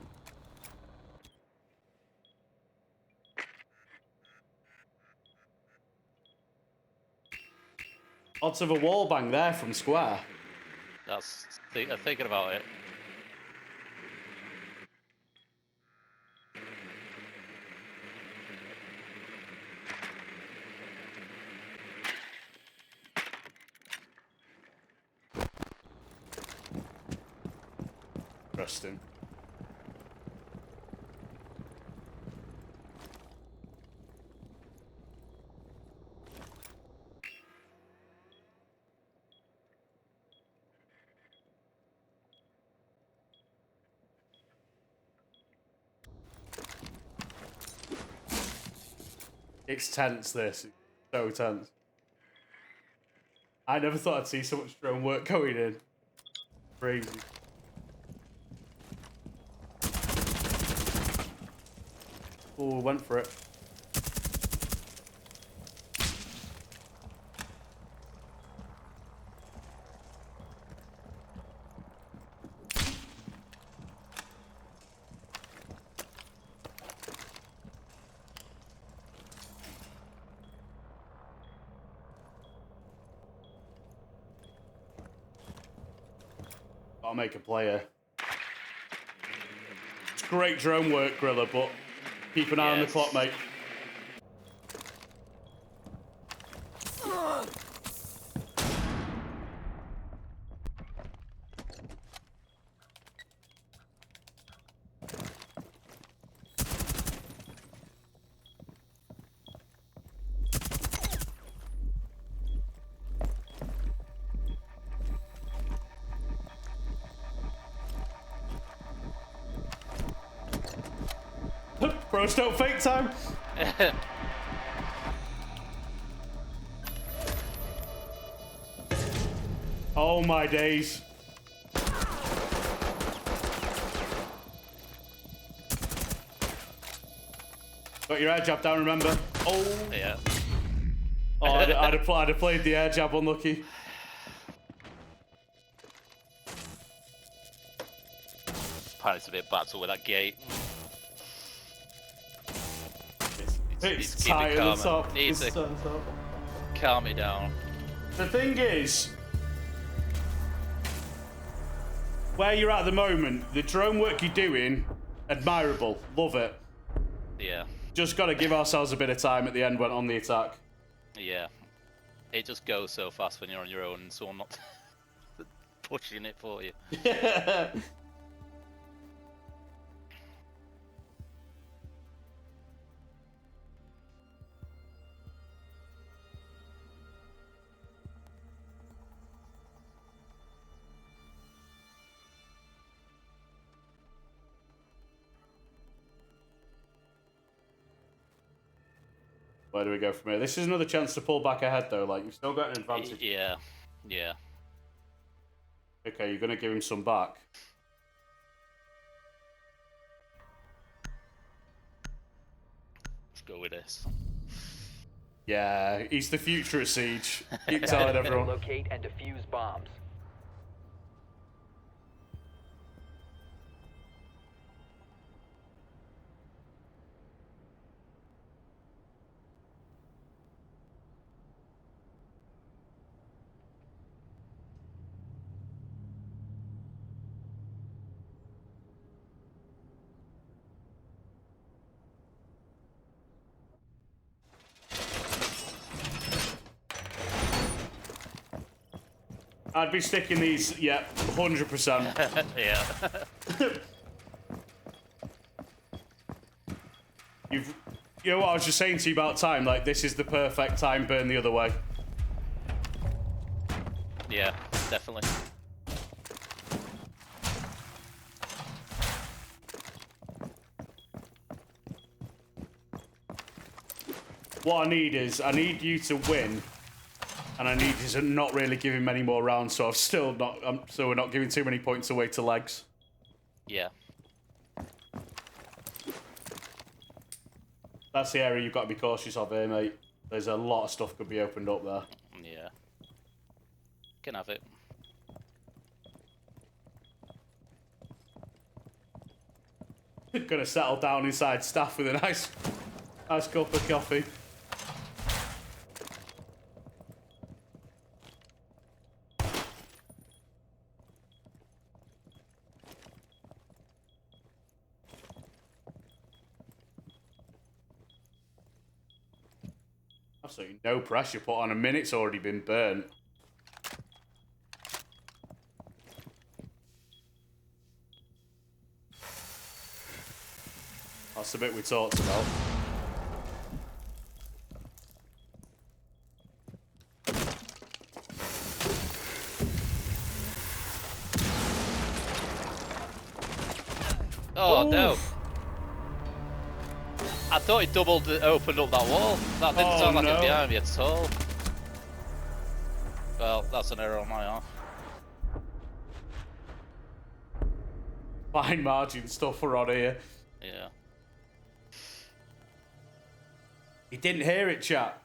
Odds of a wall bang there from square. That's thinking about it. Interesting. It's tense, this. It's so tense. I never thought I'd see so much drone work going in. Crazy. Oh, went for it. I'll make a player. It's great drone work, Grillr, but keep an eye on the clock, mate. Bros don't fake time. Oh my days. Got your air jab down, remember? Oh. Yeah. Oh, I'd have played the air jab, unlucky. Apparently it's a bit battle with that gate. It's keep tight it at the calm. top. Needs It's to on top. calm it down. The thing is, where you're at the moment, the drone work you're doing, admirable. Love it. Yeah. Just got to give ourselves a bit of time at the end when on the attack. Yeah. It just goes so fast when you're on your own and someone not pushing it for you. Where do we go from here? This is another chance to pull back ahead, though. Like, you've still got an advantage. Yeah. Yeah. Okay, you're going to give him some back. Let's go with this. Yeah, he's the future of Siege. Keep telling everyone. Locate and defuse bombs. I'd be sticking these, yeah, 100%. Yeah. You know what I was just saying to you about time? Like, this is the perfect time burn the other way. Yeah, definitely. What I need is, I need you to win, and I need you to not really give him any more rounds, so so we're not giving too many points away to Legz. Yeah. That's the area you've got to be cautious of here, mate. There's a lot of stuff could be opened up there. Yeah. Can have it. Gonna settle down inside staff with a nice cup of coffee. Absolutely no pressure put on. A minute's already been burnt. That's the bit we talked about. Oh, Ooh. no. I thought it opened up that wall. That didn't sound like it was behind me at all. Well, that's an error on my half. Fine margin stuff we're on here. Yeah. He didn't hear it, chat.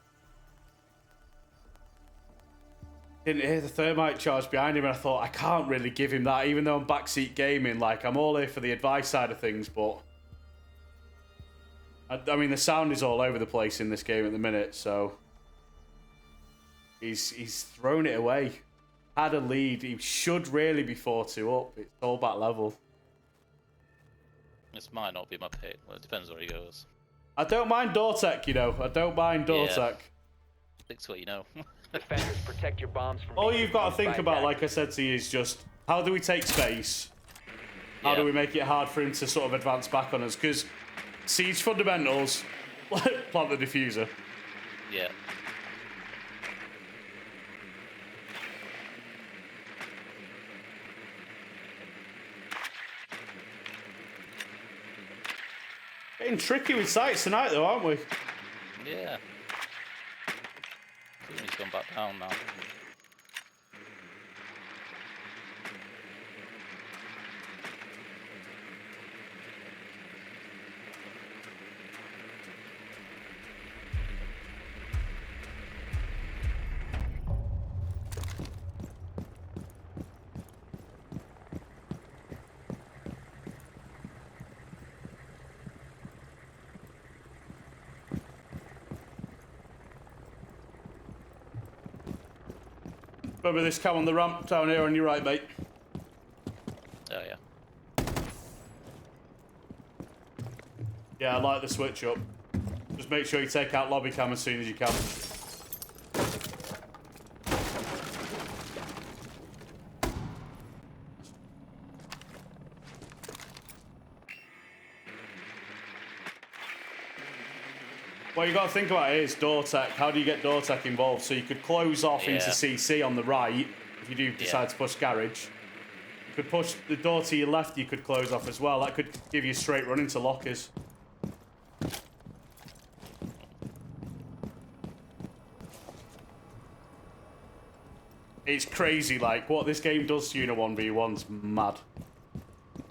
Didn't hear the thermite charge behind him, and I thought, I can't really give him that, even though I'm Backseat Gaming. Like, I'm all here for the advice side of things, but... I mean, the sound is all over the place in this game at the minute, so... He's thrown it away. Had a lead. He should really be 4-2 up. It's all back level. This might not be my pick. Well, it depends where he goes. I don't mind door tech, you know. I don't mind door tech. Stick to what you know. Defenders, protect your bombs from All being you've got to defused think by about, attackers. like I said to you, is just how do we take space? How do we make it hard for him to sort of advance back on us? Because siege fundamentals, plant the diffuser. Yeah. Getting tricky with sights tonight, though, aren't we? Yeah. He's gone back down now. Remember this cam on the ramp down here on your right, mate. Oh, yeah. Yeah, I like the switch up. Just make sure you take out lobby cam as soon as you can. What you got to think about is door tech. How do you get door tech involved? So you could close off into CC on the right if you do decide to push garage. You could push the door to your left. You could close off as well. That could give you a straight run into lockers. It's crazy. Like what this game does to you in a 1v1's mad.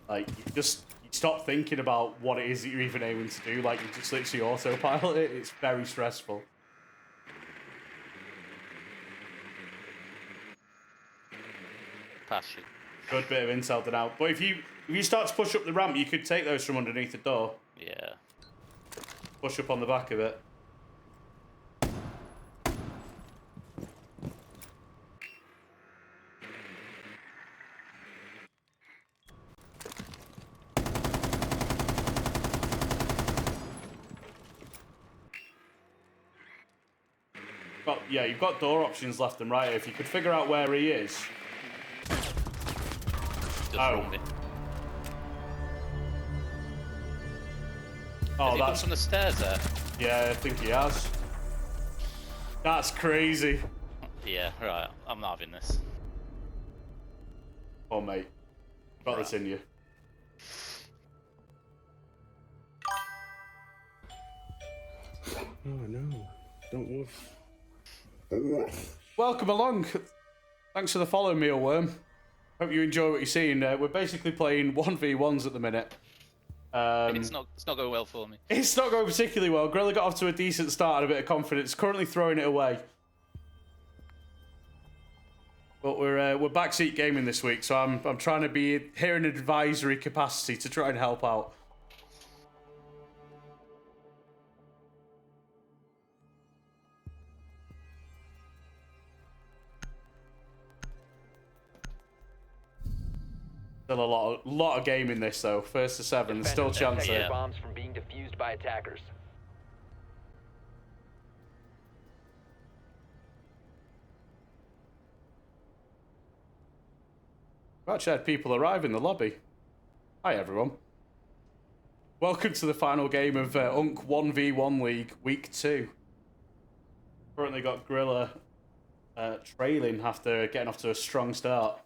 Like you stop thinking about what it is that you're even aiming to do. Like, you just literally autopilot it. It's very stressful. Pass you. Good bit of intel done out. But if you start to push up the ramp, you could take those from underneath the door. Yeah. Push up on the back of it. Yeah, you've got door options left and right. If you could figure out where he is. Just run me. Oh, has he come from the stairs there? Yeah, I think he has. That's crazy. Yeah, right. I'm not having this. Oh, mate. Got this in you. Oh, no. Don't move. Welcome along. Thanks for the follow, Mealworm. Hope you enjoy what you're seeing. We're basically playing 1v1s at the minute. It's not going well for me. It's not going particularly well. Grillr got off to a decent start and a bit of confidence. Currently throwing it away. But we're backseat gaming this week, so I'm trying to be here in an advisory capacity to try and help out. Still a lot of game in this though. First to 7, there's still a chance Protect there. your bombs from being defused by attackers. We've actually had people arrive in the lobby. Hi everyone. Welcome to the final game of UNC 1v1 League Week 2. Currently got Grillr trailing after getting off to a strong start.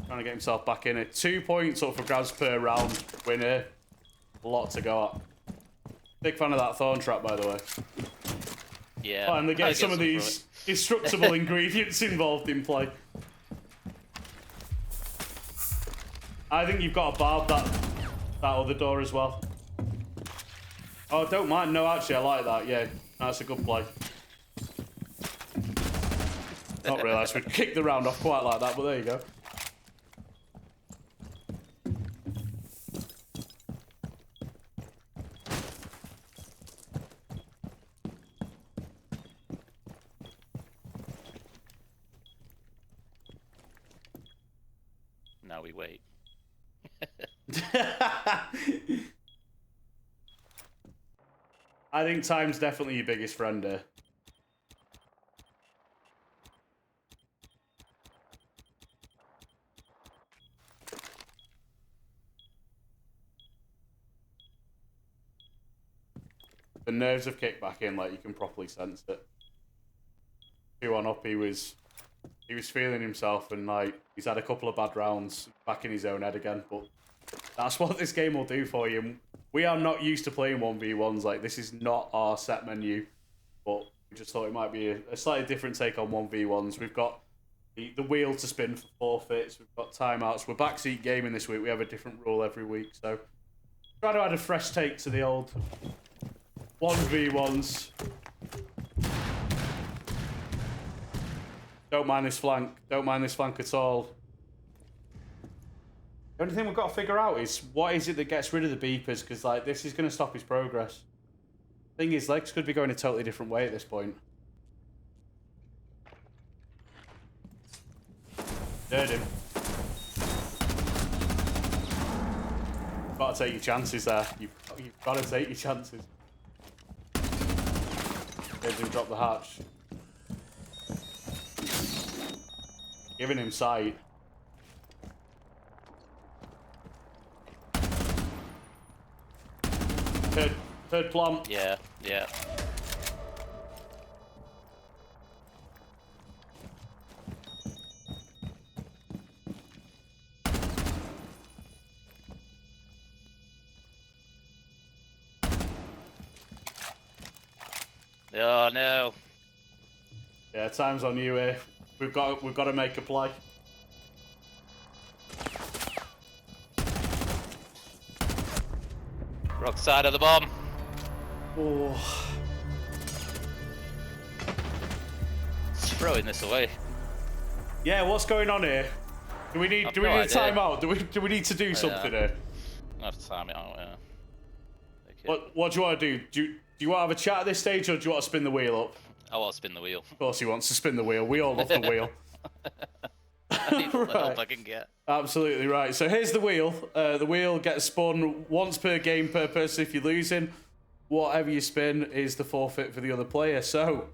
Trying to get himself back in it. 2 points up for grabs per round. Winner. A lot to go at. Big fan of that thorn trap, by the way. Yeah. Finally get some of these destructible ingredients involved in play. I think you've got to barb that other door as well. Oh, don't mind. No, actually, I like that. Yeah, that's a good play. Not realised we'd kick the round off quite like that, but there you go. Now we wait. I think time's definitely your biggest friend here. The nerves have kicked back in, like you can properly sense it. 2-1 up, he was feeling himself, and like he's had a couple of bad rounds, back in his own head again. But that's what this game will do for you. We are not used to playing 1v1s. Like, this is not our set menu, but we just thought it might be a slightly different take on 1v1s. We've got the wheel to spin for forfeits. We've got timeouts. We're Backseat Gaming this week. We have a different rule every week, so try to add a fresh take to the old 1v1s. Don't mind this flank. Don't mind this flank at all. The only thing we've got to figure out is what is it that gets rid of the beepers, because like this is going to stop his progress. Thing is, Legz could be going a totally different way at this point. Heard him. You've got to take your chances there. You've got to take your chances. Heard him drop the hatch. Giving him sight. Third plum. Yeah, yeah. Oh no. Yeah, time's on you here. We've got to make a play. Wrong side of the bomb. Oh. It's throwing this away. Yeah, what's going on here? Do we need a timeout? Do we need to do something here? I have to time it out, yeah. Okay. What do you want to do? Do you want to have a chat at this stage, or do you want to spin the wheel up? I want to spin the wheel. Of course he wants to spin the wheel. We all love the wheel. I need the Right. help I can get. Absolutely right. So here's the wheel. The wheel gets spun once per game per person. If you're losing, whatever you spin is the forfeit for the other player. So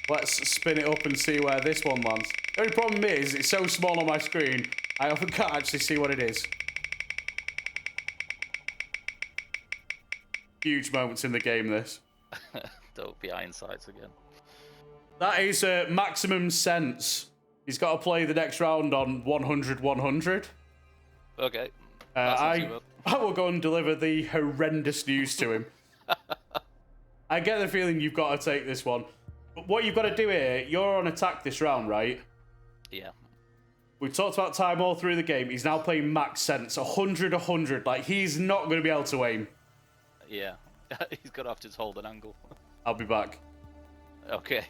let's spin it up and see where this one lands. The only problem is it's so small on my screen, I often can't actually see what it is. Huge moments in the game, this. Don't be hindsights again. That is maximum sense. He's got to play the next round on 100-100. Okay. I will go and deliver the horrendous news to him. I get the feeling you've got to take this one. But what you've got to do here, you're on attack this round, right? Yeah. We've talked about time all through the game. He's now playing max sense, 100-100. Like, he's not going to be able to aim. Yeah. He's got to have to hold an angle. I'll be back. Okay.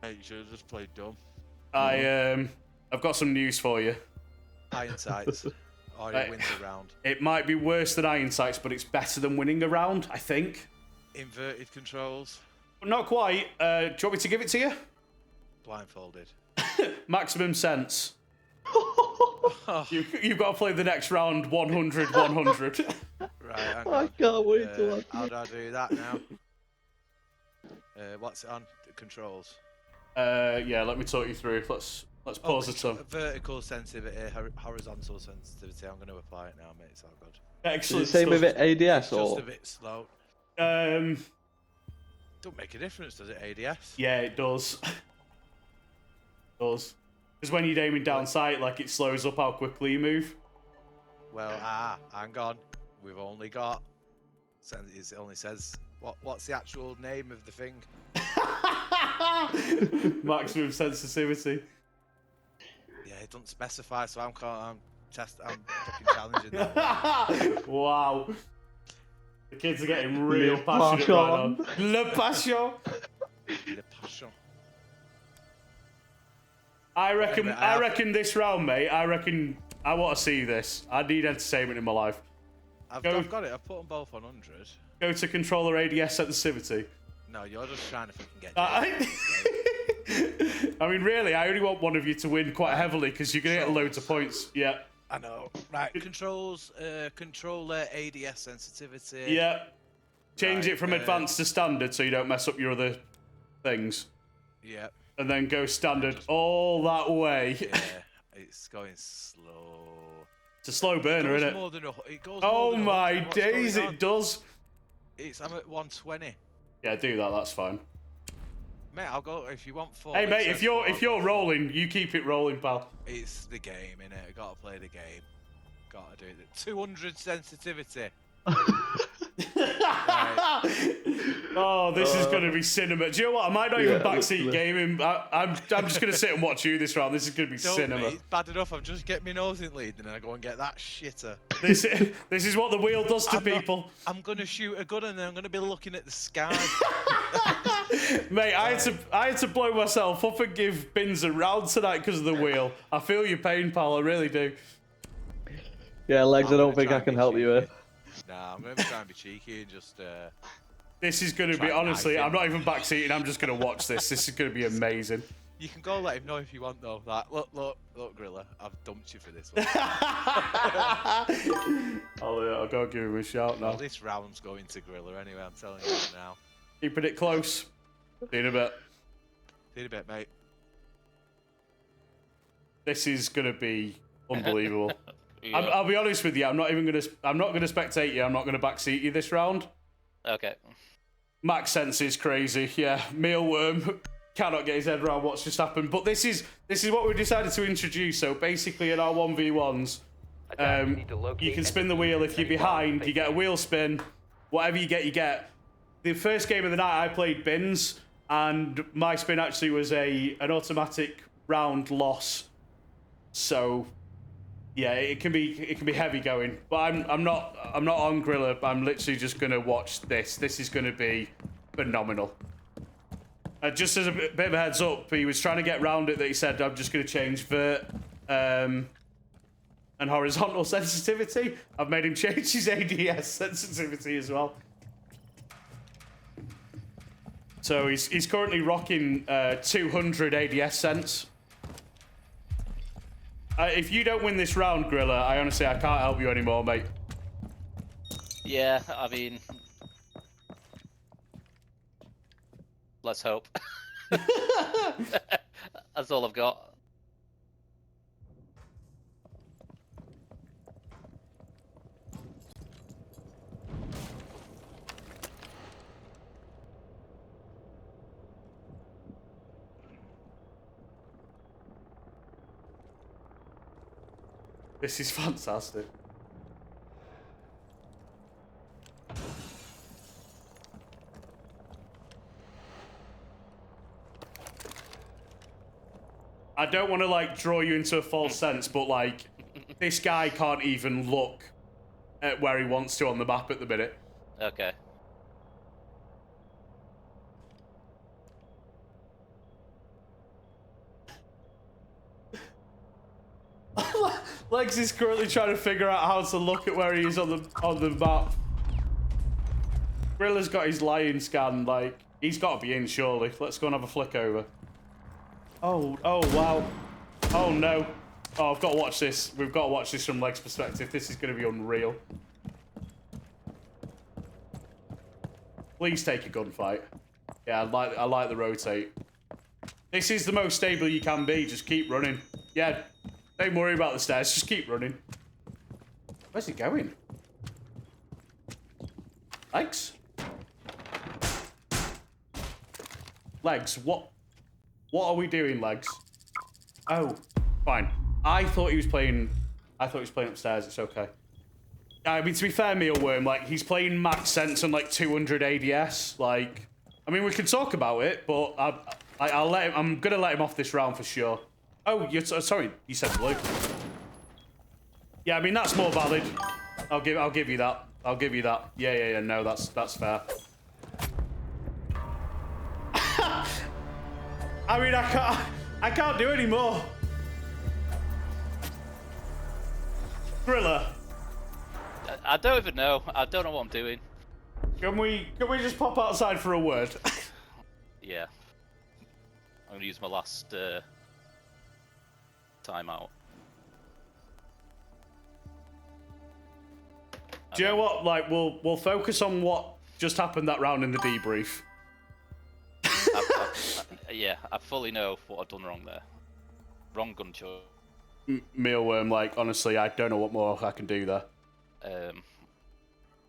Hey, you should have just played dumb. I've got some news for you. Iron sights. Or he wins a round. It might be worse than iron sights, but it's better than winning a round, I think. Inverted controls. But not quite. Do you want me to give it to you? Blindfolded. Maximum sense. You've got to play the next round 100-100. Right, hang I on. can't wait till I How do I do that now? What's it on? Controls. Yeah, let me talk you through. Let's pause the time. Vertical sensitivity, horizontal sensitivity. I'm going to apply it now, mate. It's all good. Excellent. Is it the same with stuff. it ADS It's or? just a bit slow. Don't make a difference, does it? ADS. Yeah, it does. It does. Because when you're aiming down sight, like, it slows up how quickly you move. Well, hang on. We've only got. It only says what's the actual name of the thing? Maximum sensitivity. Yeah, it doesn't specify, so I'm fucking challenging that. Wow. The kids are getting real passionate right now. Le passion. The passion. I reckon this round, mate. I reckon I want to see this. I need entertainment in my life. I've got it. I've put them both on 100. Go to controller ADS sensitivity. No, you're just trying to fucking get. I mean, really, I only want one of you to win quite heavily because you're gonna get loads of points. Yeah. I know. Right. Controls. Controller ADS sensitivity. Yeah. Change it from advanced to standard so you don't mess up your other things. Yeah. And then go standard all that way. Yeah. It's going slow. It's a slow burner, isn't it? It goes Oh more than my what's days, going on? it does. I'm at 120. Yeah, do that. That's fine. Mate, I'll go if you want 4. Hey, mate, if you're rolling, you keep it rolling, pal. It's the game, innit? I gotta play the game. Gotta do it. 200 sensitivity. Oh, this is going to be cinema. Do you know what? I might not even backseat gaming. I'm just going to sit and watch you this round. This is going to be cinema. Mate, it's bad enough. I'm just getting my nose in lead and then I go and get that shitter. This is what the wheel does to people. I'm going to shoot a gun and then I'm going to be looking at the sky. Mate, I had to blow myself up and give Binz a round tonight because of the wheel. I feel your pain, pal. I really do. Yeah, Legz, I don't think I can help you here. Nah, I'm going to try and be cheeky and just... This is going to be, honestly, I'm not even backseating. I'm just going to watch this. This is going to be amazing. You can go let him know if you want, though. Like, look, Grillr, I've dumped you for this one. I'll go give him a shout now. Well, this round's going to Grillr anyway, I'm telling you now. Keeping it close. See you in a bit. See you in a bit, mate. This is going to be unbelievable. Yeah. I'll be honest with you. I'm not going to spectate you. I'm not going to backseat you this round. Okay. Max sense is crazy. Yeah, mealworm cannot get his head around what's just happened. But this is what we decided to introduce. So basically, in our 1v1s, you can spin the wheel. If you're behind, you get a wheel spin. Whatever you get, you get. The first game of the night, I played Binz, and my spin actually was an automatic round loss. So. Yeah, it can be heavy going, but I'm not on Grillr. I'm literally just gonna watch this. This is gonna be phenomenal. Just as a bit of a heads up, he was trying to get round it. That he said I'm just gonna change vert and horizontal sensitivity. I've made him change his ADS sensitivity as well. So he's currently rocking 200 ADS sense. If you don't win this round, Grillr, I can't help you anymore, mate. Yeah, I mean, let's hope. That's all I've got. This is fantastic. I don't want to like draw you into a false sense, but like this guy can't even look at where he wants to on the map at the minute. Okay. Legz is currently trying to figure out how to look at where he is on the map. Grillr's got his lion scan, like he's got to be in surely. Let's go and have a flick over. Oh wow. Oh no. Oh, I've got to watch this. We've got to watch this from Legz' perspective. This is going to be unreal. Please take a gunfight. Yeah, I like the rotate. This is the most stable you can be. Just keep running. Yeah. Don't worry about the stairs, just keep running. Where's he going? Legz? Legz, what are we doing, Legz? Oh, fine. I thought he was playing upstairs, it's okay. I mean, to be fair, Mealworm, like, he's playing max sense on, like, 200 ADS. Like, I mean, we can talk about it, but I'm gonna let him off this round for sure. Oh, sorry, you said blue. Yeah, I mean, that's more valid. I'll give you that. I'll give you that. Yeah. No, that's fair. I mean, I can't do any more. Grillr, I don't even know. I don't know what I'm doing. can we just pop outside for a word? Yeah. I'm gonna use my last timeout. Do you know what? Like, we'll focus on what just happened that round in the debrief. Yeah, I fully know what I've done wrong there. Wrong gun choice. Mealworm, like, honestly, I don't know what more I can do there.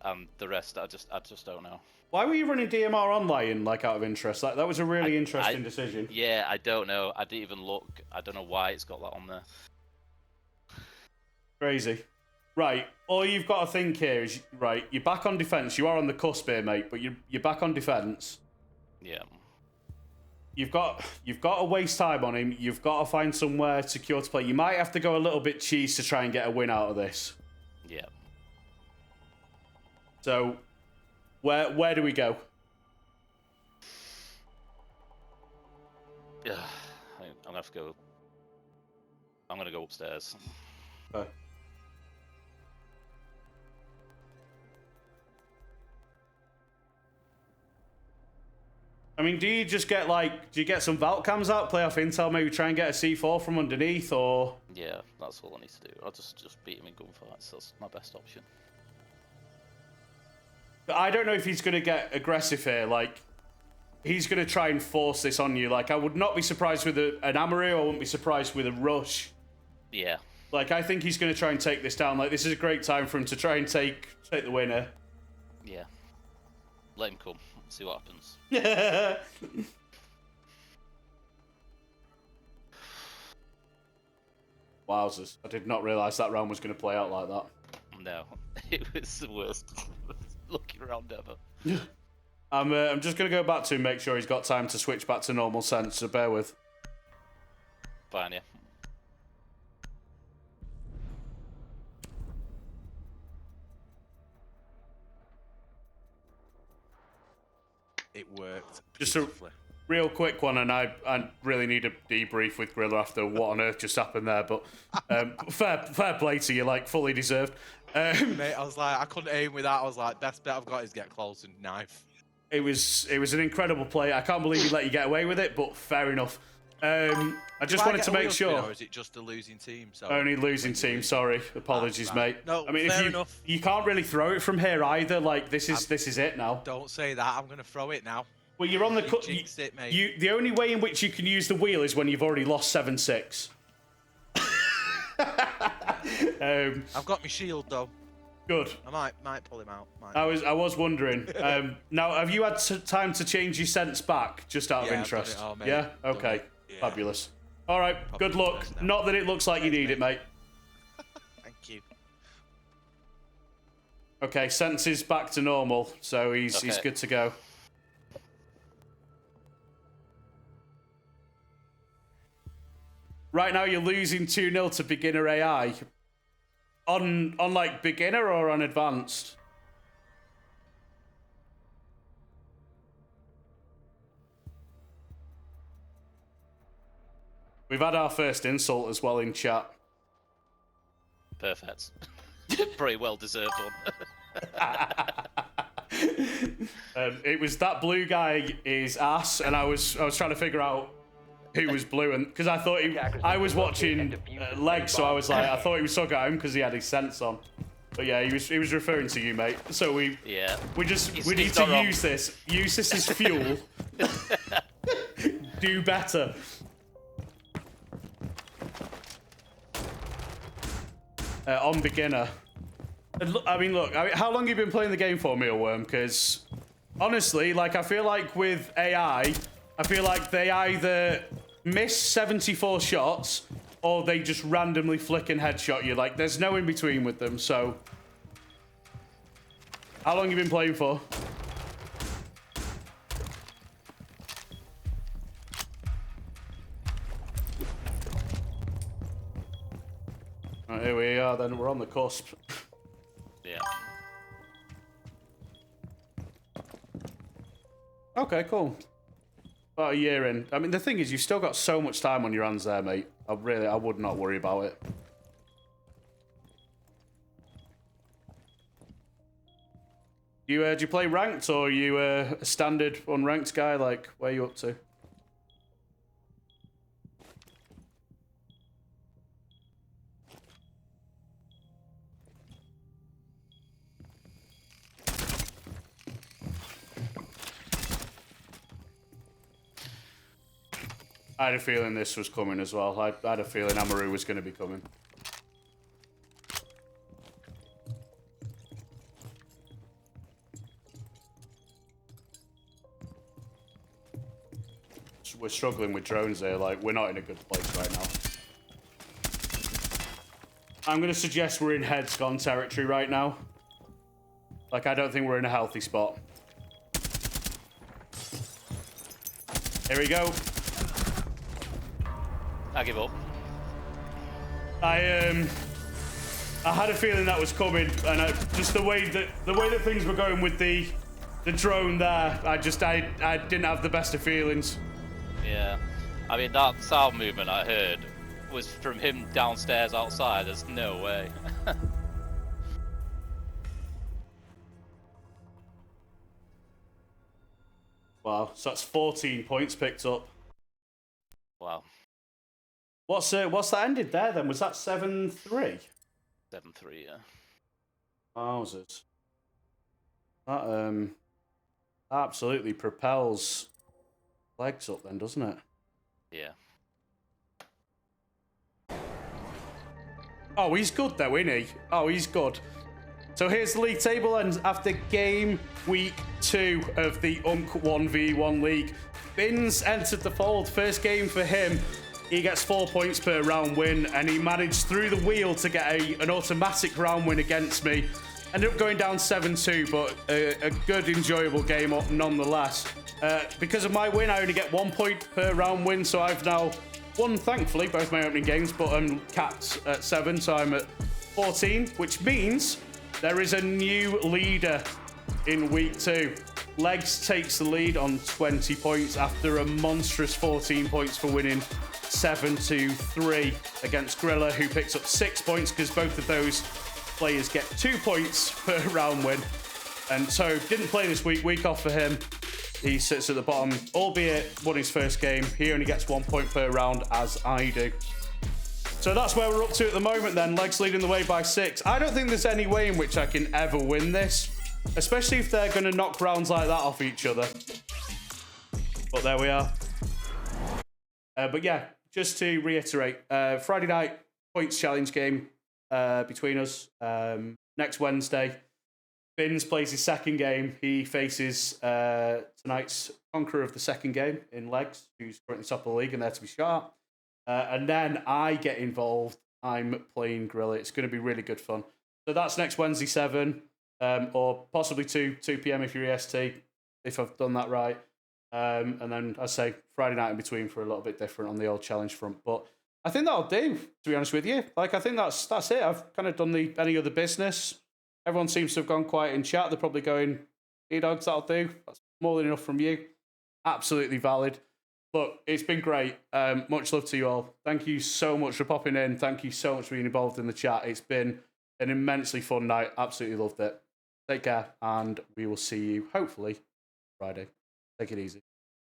And the rest, I just don't know. Why were you running DMR online, like, out of interest? That was a really interesting decision. Yeah, I don't know. I didn't even look. I don't know why it's got that on there. Crazy. Right, all you've got to think here is, right, you're back on defense. You are on the cusp here, mate, but you're back on defense. Yeah. You've got to waste time on him. You've got to find somewhere secure to play. You might have to go a little bit cheese to try and get a win out of this. Yeah. So, where do we go? Yeah. I'm gonna have to go. I'm gonna go upstairs. Okay. I mean, do you just get do you get some vault cams out, play off intel, maybe try and get a C4 from underneath, or? Yeah, that's all I need to do. I'll just beat him in gunfights. That's my best option. I don't know if he's going to get aggressive here. Like, he's going to try and force this on you. Like, I would not be surprised with an Amaru. I wouldn't be surprised with a rush. Yeah. Like, I think he's going to try and take this down. Like, this is a great time for him to try and take the winner. Yeah. Let him come. See what happens. Wowzers. I did not realise that round was going to play out like that. No. It was the worst looking round ever. I'm just going to go back to him, make sure he's got time to switch back to normal sense, so bear with. Fine, yeah. It worked. Just a real quick one, and I really need a debrief with Grillr after what on earth just happened there, but fair play to you, like, fully deserved. Mate, I was like, I couldn't aim with that. I was like, best bet I've got is get close and knife. It was an incredible play. I can't believe he let you get away with it, but fair enough. I just wanted to make sure. Or is it just a losing team? So only losing team. Sorry, apologies, mate. No, I mean, fair if enough. you can't really throw it from here either. Like, this is it now. Don't say that. I'm gonna throw it now. Well, you're on the You jinxed it, mate. the only way in which you can use the wheel is when you've already lost 7-6. I've got my shield though. Good. I might pull him out. I was wondering. Now, have you had time to change your sense back, just out of Yeah, I've interest? done it all, mate. Yeah. Done Okay. it. Yeah. Fabulous. All right. Good luck. Not that it looks like you need it, mate. Thank you. Okay. Sense is back to normal, so he's Okay. good to go. Right now, you're losing 2-0 to beginner AI. On like beginner or on advanced? We've had our first insult as well in chat. Perfect. Pretty well deserved one. It was that blue guy is ass, and I was trying to figure out who was blue, and because I was watching Legz, so I was like, I thought he was talking about him because he had his sense on. But yeah, he was referring to you, mate. So we need to use this as fuel. Do better. On beginner. I mean, look, how long have you been playing the game for, Mealworm? Because honestly, like, I feel like with AI, I feel like they either miss 74 shots or they just randomly flick and headshot you. Like, there's no in between with them. So, how long have you been playing for? Right, here we are. Then we're on the cusp. Yeah. Okay, cool. About a year in. I mean, the thing is, you've still got so much time on your hands there, mate. I would not worry about it. Do you play ranked, or are you a standard unranked guy? Like, where are you up to? I had a feeling this was coming as well. I had a feeling Amaru was going to be coming. We're struggling with drones here. Like, we're not in a good place right now. I'm going to suggest we're in heads gone territory right now. Like, I don't think we're in a healthy spot. Here we go. I give up. I had a feeling that was coming, and just the way that things were going with the drone there, I didn't have the best of feelings. Yeah, I mean that sound movement I heard was from him downstairs outside. There's no way. Wow, so that's 14 points picked up. Wow. What's that ended there then? Was that 7-3? 7-3, yeah. Wowzers. That absolutely propels Legz up then, doesn't it? Yeah. Oh, he's good though, isn't he? Oh, he's good. So here's the league table, and after game week 2 of the UNC 1v1 league, Binz entered the fold. First game for him. He gets 4 points per round win, and he managed through the wheel to get an automatic round win against me. Ended up going down 7-2, but a good, enjoyable game nonetheless. Because of my win, I only get 1 point per round win, so I've now won, thankfully, both my opening games, but I'm capped at 7, so I'm at 14, which means there is a new leader in week 2. Legz takes the lead on 20 points after a monstrous 14 points for winning 7-3 against Grillr, who picks up 6 points because both of those players get 2 points per round win. And so didn't play this week off for him. He sits at the bottom, albeit won his first game. He only gets 1 point per round, as I do. So that's where we're up to at the moment then. Legz leading the way by 6. I don't think there's any way in which I can ever win this, especially if they're going to knock rounds like that off each other. But there we are. But yeah, just to reiterate, Friday night points challenge game between us. Next Wednesday, Binz plays his second game. He faces tonight's conqueror of the second game in Legz, who's currently top of the league and there to be sharp. And then I get involved. I'm playing Grillr. It's going to be really good fun. So that's next Wednesday, 7, or possibly 2 p.m. if you're EST, if I've done that right. And then I say Friday night in between for a little bit different on the old challenge front. But I think that'll do, to be honest with you. Like, I think that's it. I've kind of done any other business. Everyone seems to have gone quiet in chat. They're probably going, DDawgz, that'll do. That's more than enough from you. Absolutely valid. Look, it's been great. Much love to you all. Thank you so much for popping in. Thank you so much for being involved in the chat. It's been an immensely fun night. Absolutely loved it. Take care, and we will see you, hopefully, Friday. Take it easy.